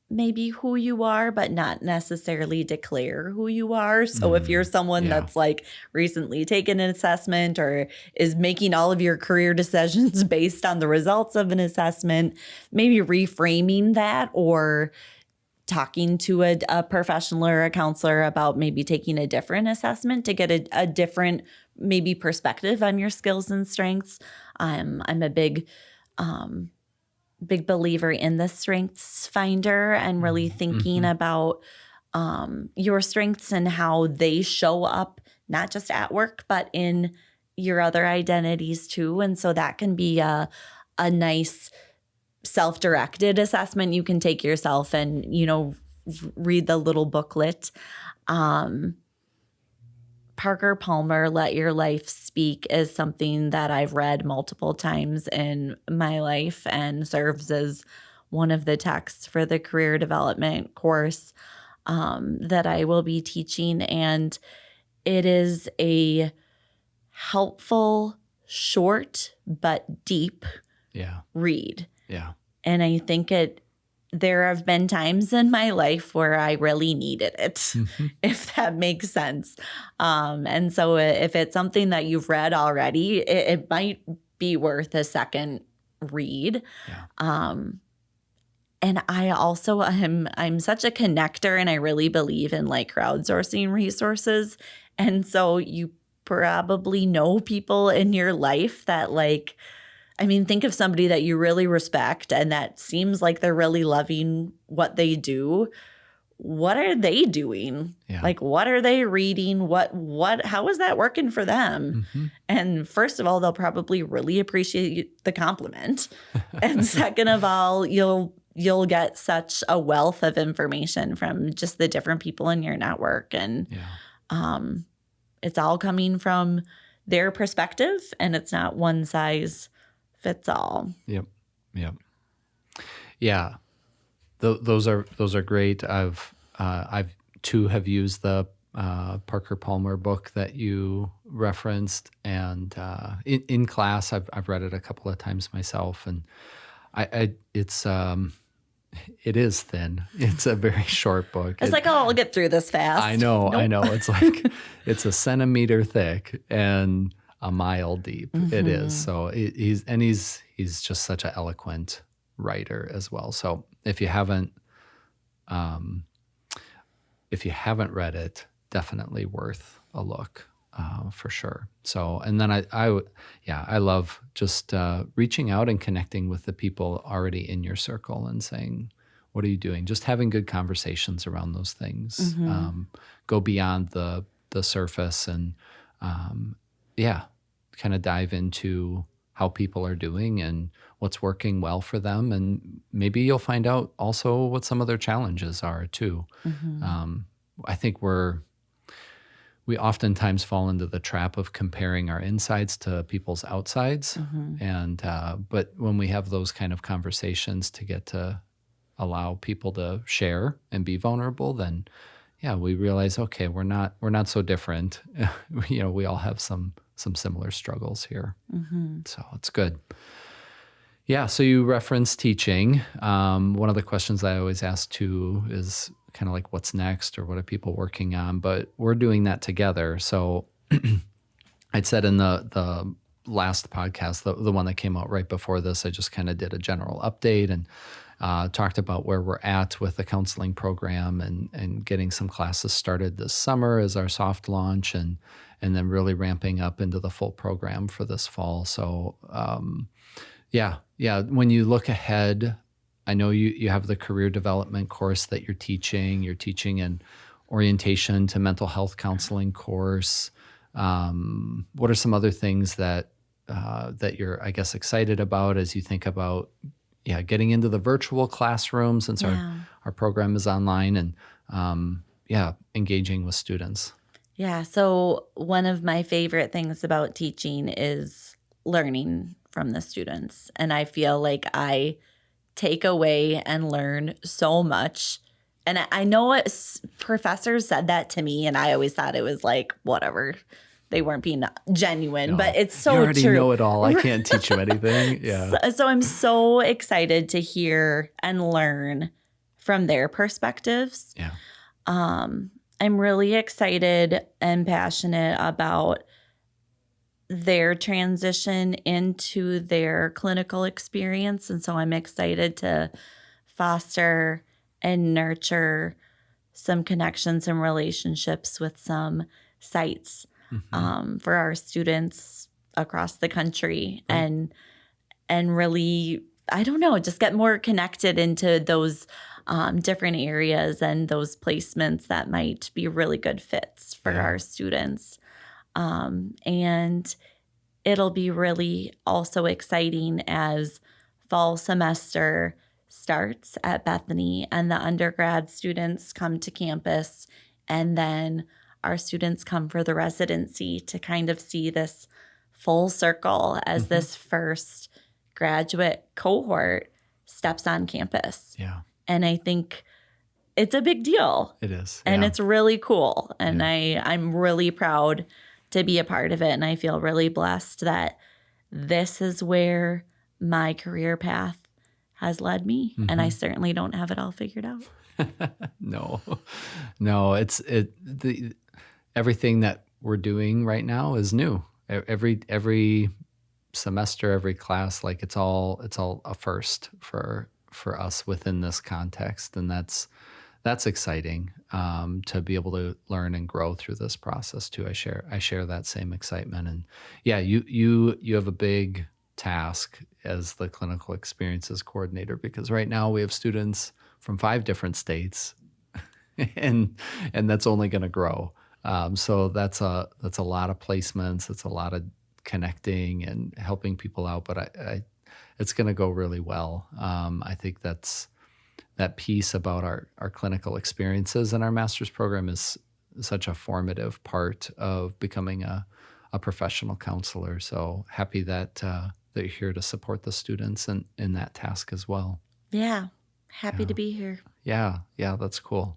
maybe who you are, but not necessarily declare who you are. So if you're someone that's like recently taken an assessment or is making all of your career decisions based on the results of an assessment, maybe reframing that or talking to a professional or a counselor about maybe taking a different assessment to get a different maybe perspective on your skills and strengths. I'm a big big believer in the strengths finder and really thinking about your strengths and how they show up, not just at work, but in your other identities too. And so that can be a nice self-directed assessment you can take yourself and, read the little booklet. Parker Palmer, Let Your Life Speak, is something that I've read multiple times in my life and serves as one of the texts for the career development course that I will be teaching. And it is a helpful, short, but deep read. Yeah. And I think there have been times in my life where I really needed it, if that makes sense. And so if it's something that you've read already, it might be worth a second read. Yeah. And I also I'm such a connector, and I really believe in like crowdsourcing resources. And so you probably know people in your life that think of somebody that you really respect and that seems like they're really loving what they do. What are they doing? Yeah. Like, what are they reading? How is that working for them? And first of all, they'll probably really appreciate the compliment. And second of all, you'll get such a wealth of information from just the different people in your network. And it's all coming from their perspective, and it's not one size fits all. Yep. Yeah. Those are great. I've too have used the Parker Palmer book that you referenced, and in class I've read it a couple of times myself, and it is thin. It's a very short book. It's I'll get through this fast. I know. Nope. I know. It's it's a centimeter thick and a mile deep. It is. So he's just such an eloquent writer as well. So if you haven't read it, definitely worth a look for sure. So, and then I love just reaching out and connecting with the people already in your circle and saying, what are you doing? Just having good conversations around those things. Go beyond the surface and kind of dive into how people are doing and what's working well for them. And maybe you'll find out also what some of their challenges are too. I think we oftentimes fall into the trap of comparing our insides to people's outsides. And but when we have those kind of conversations to get to allow people to share and be vulnerable, then we realize, okay, we're not so different. We all have some similar struggles here. So it's good. Yeah, so you referenced teaching. One of the questions I always ask too is kind of like, what's next, or what are people working on? But we're doing that together. So I'd said in the last podcast, the one that came out right before this, I just kind of did a general update and talked about where we're at with the counseling program and getting some classes started this summer as our soft launch, and then really ramping up into the full program for this fall. So when you look ahead, I know you have the career development course that you're teaching. You're teaching an orientation to mental health counseling course. What are some other things that you're, I guess, excited about as you think about getting into the virtual classroom, since our program is online, and engaging with students? Yeah, so one of my favorite things about teaching is learning from the students. And I feel like I take away and learn so much. And I know professors said that to me, and I always thought it was like, whatever. They weren't being genuine, but it's so true. You already know it all. I can't teach you anything. Yeah. So I'm so excited to hear and learn from their perspectives. Yeah. I'm really excited and passionate about their transition into their clinical experience. And so I'm excited to foster and nurture some connections and relationships with some sites for our students across the country, and really I don't know, just get more connected into those different areas and those placements that might be really good fits for our students. And it'll be really also exciting as fall semester starts at Bethany and the undergrad students come to campus, and then our students come for the residency to kind of see this full circle as this first graduate cohort steps on campus. Yeah. And I think it's a big deal. It is. And it's really cool. And I'm really proud to be a part of it. And I feel really blessed that this is where my career path has led me. And I certainly don't have it all figured out. No, everything that we're doing right now is new. Every semester, every class, like it's all a first for us within this context. And that's exciting, to be able to learn and grow through this process too. I share that same excitement. And yeah, you have a big task as the clinical experiences coordinator, because right now we have students from 5 different states and that's only going to grow. So that's a lot of placements. It's a lot of connecting and helping people out, but it's going to go really well. I think that piece about our clinical experiences in our master's program is such a formative part of becoming a professional counselor. So happy that you're here to support the students in that task as well. Yeah. Happy to be here. Yeah, that's cool.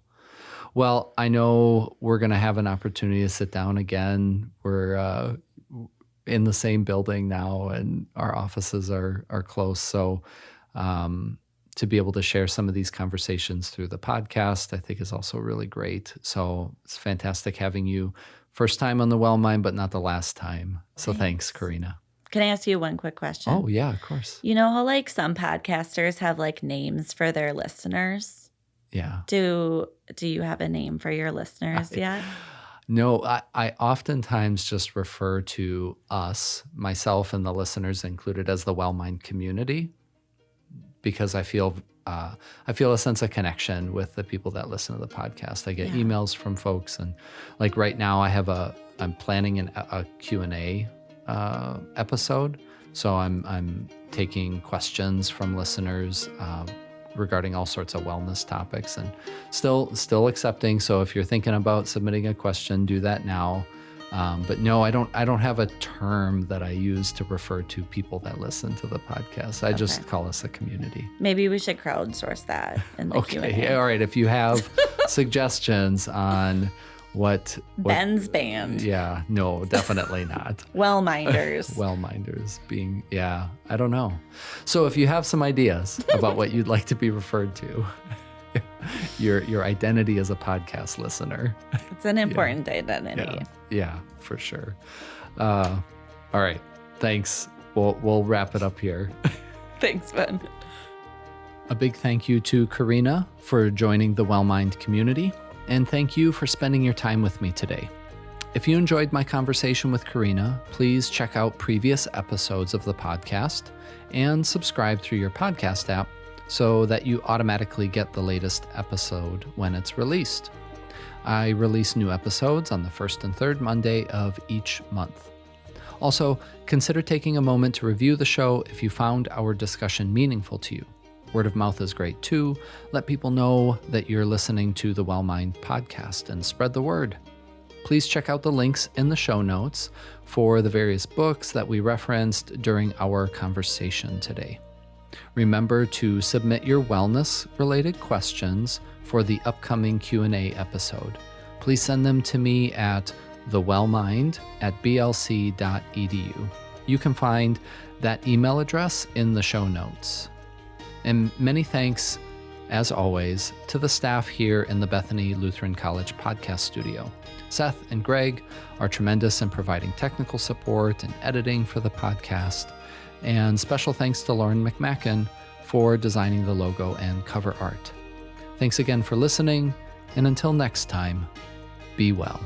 Well, I know we're going to have an opportunity to sit down again. We're in the same building now, and our offices are close. So to be able to share some of these conversations through the podcast, I think is also really great. So it's fantastic having you. First time on the Well Mind, but not the last time. So thanks, Karina. Can I ask you one quick question? Oh, yeah, of course. You know how like some podcasters have like names for their listeners? Yeah. Do you have a name for your listeners yet? No, I oftentimes just refer to us, myself and the listeners included, as the Well Mind community, because I feel a sense of connection with the people that listen to the podcast. I get emails from folks, and like right now I'm planning a Q&A episode. So I'm taking questions from listeners regarding all sorts of wellness topics, and still accepting. So if you're thinking about submitting a question, do that now. But no, I don't have a term that I use to refer to people that listen to the podcast. I just call us a community. Maybe we should crowdsource that in the Q&A. Okay, all right. If you have suggestions on what Ben's band. Yeah, no, definitely not. Well-minders. Well-minders being, I don't know. So if you have some ideas about what you'd like to be referred to, your identity as a podcast listener. It's an important identity. Yeah, for sure. All right. Thanks. We'll wrap it up here. Thanks, Ben. A big thank you to Karina for joining the Well Mind community. And thank you for spending your time with me today. If you enjoyed my conversation with Karina, please check out previous episodes of the podcast and subscribe through your podcast app so that you automatically get the latest episode when it's released. I release new episodes on the first and third Monday of each month. Also, consider taking a moment to review the show if you found our discussion meaningful to you. Word of mouth is great too. Let people know that you're listening to the Well Mind podcast and spread the word. Please check out the links in the show notes for the various books that we referenced during our conversation today. Remember to submit your wellness-related questions for the upcoming Q&A episode. Please send them to me at thewellmind@blc.edu. You can find that email address in the show notes. And many thanks, as always, to the staff here in the Bethany Lutheran College podcast studio. Seth and Greg are tremendous in providing technical support and editing for the podcast. And special thanks to Lauren McMacken for designing the logo and cover art. Thanks again for listening, and until next time, be well.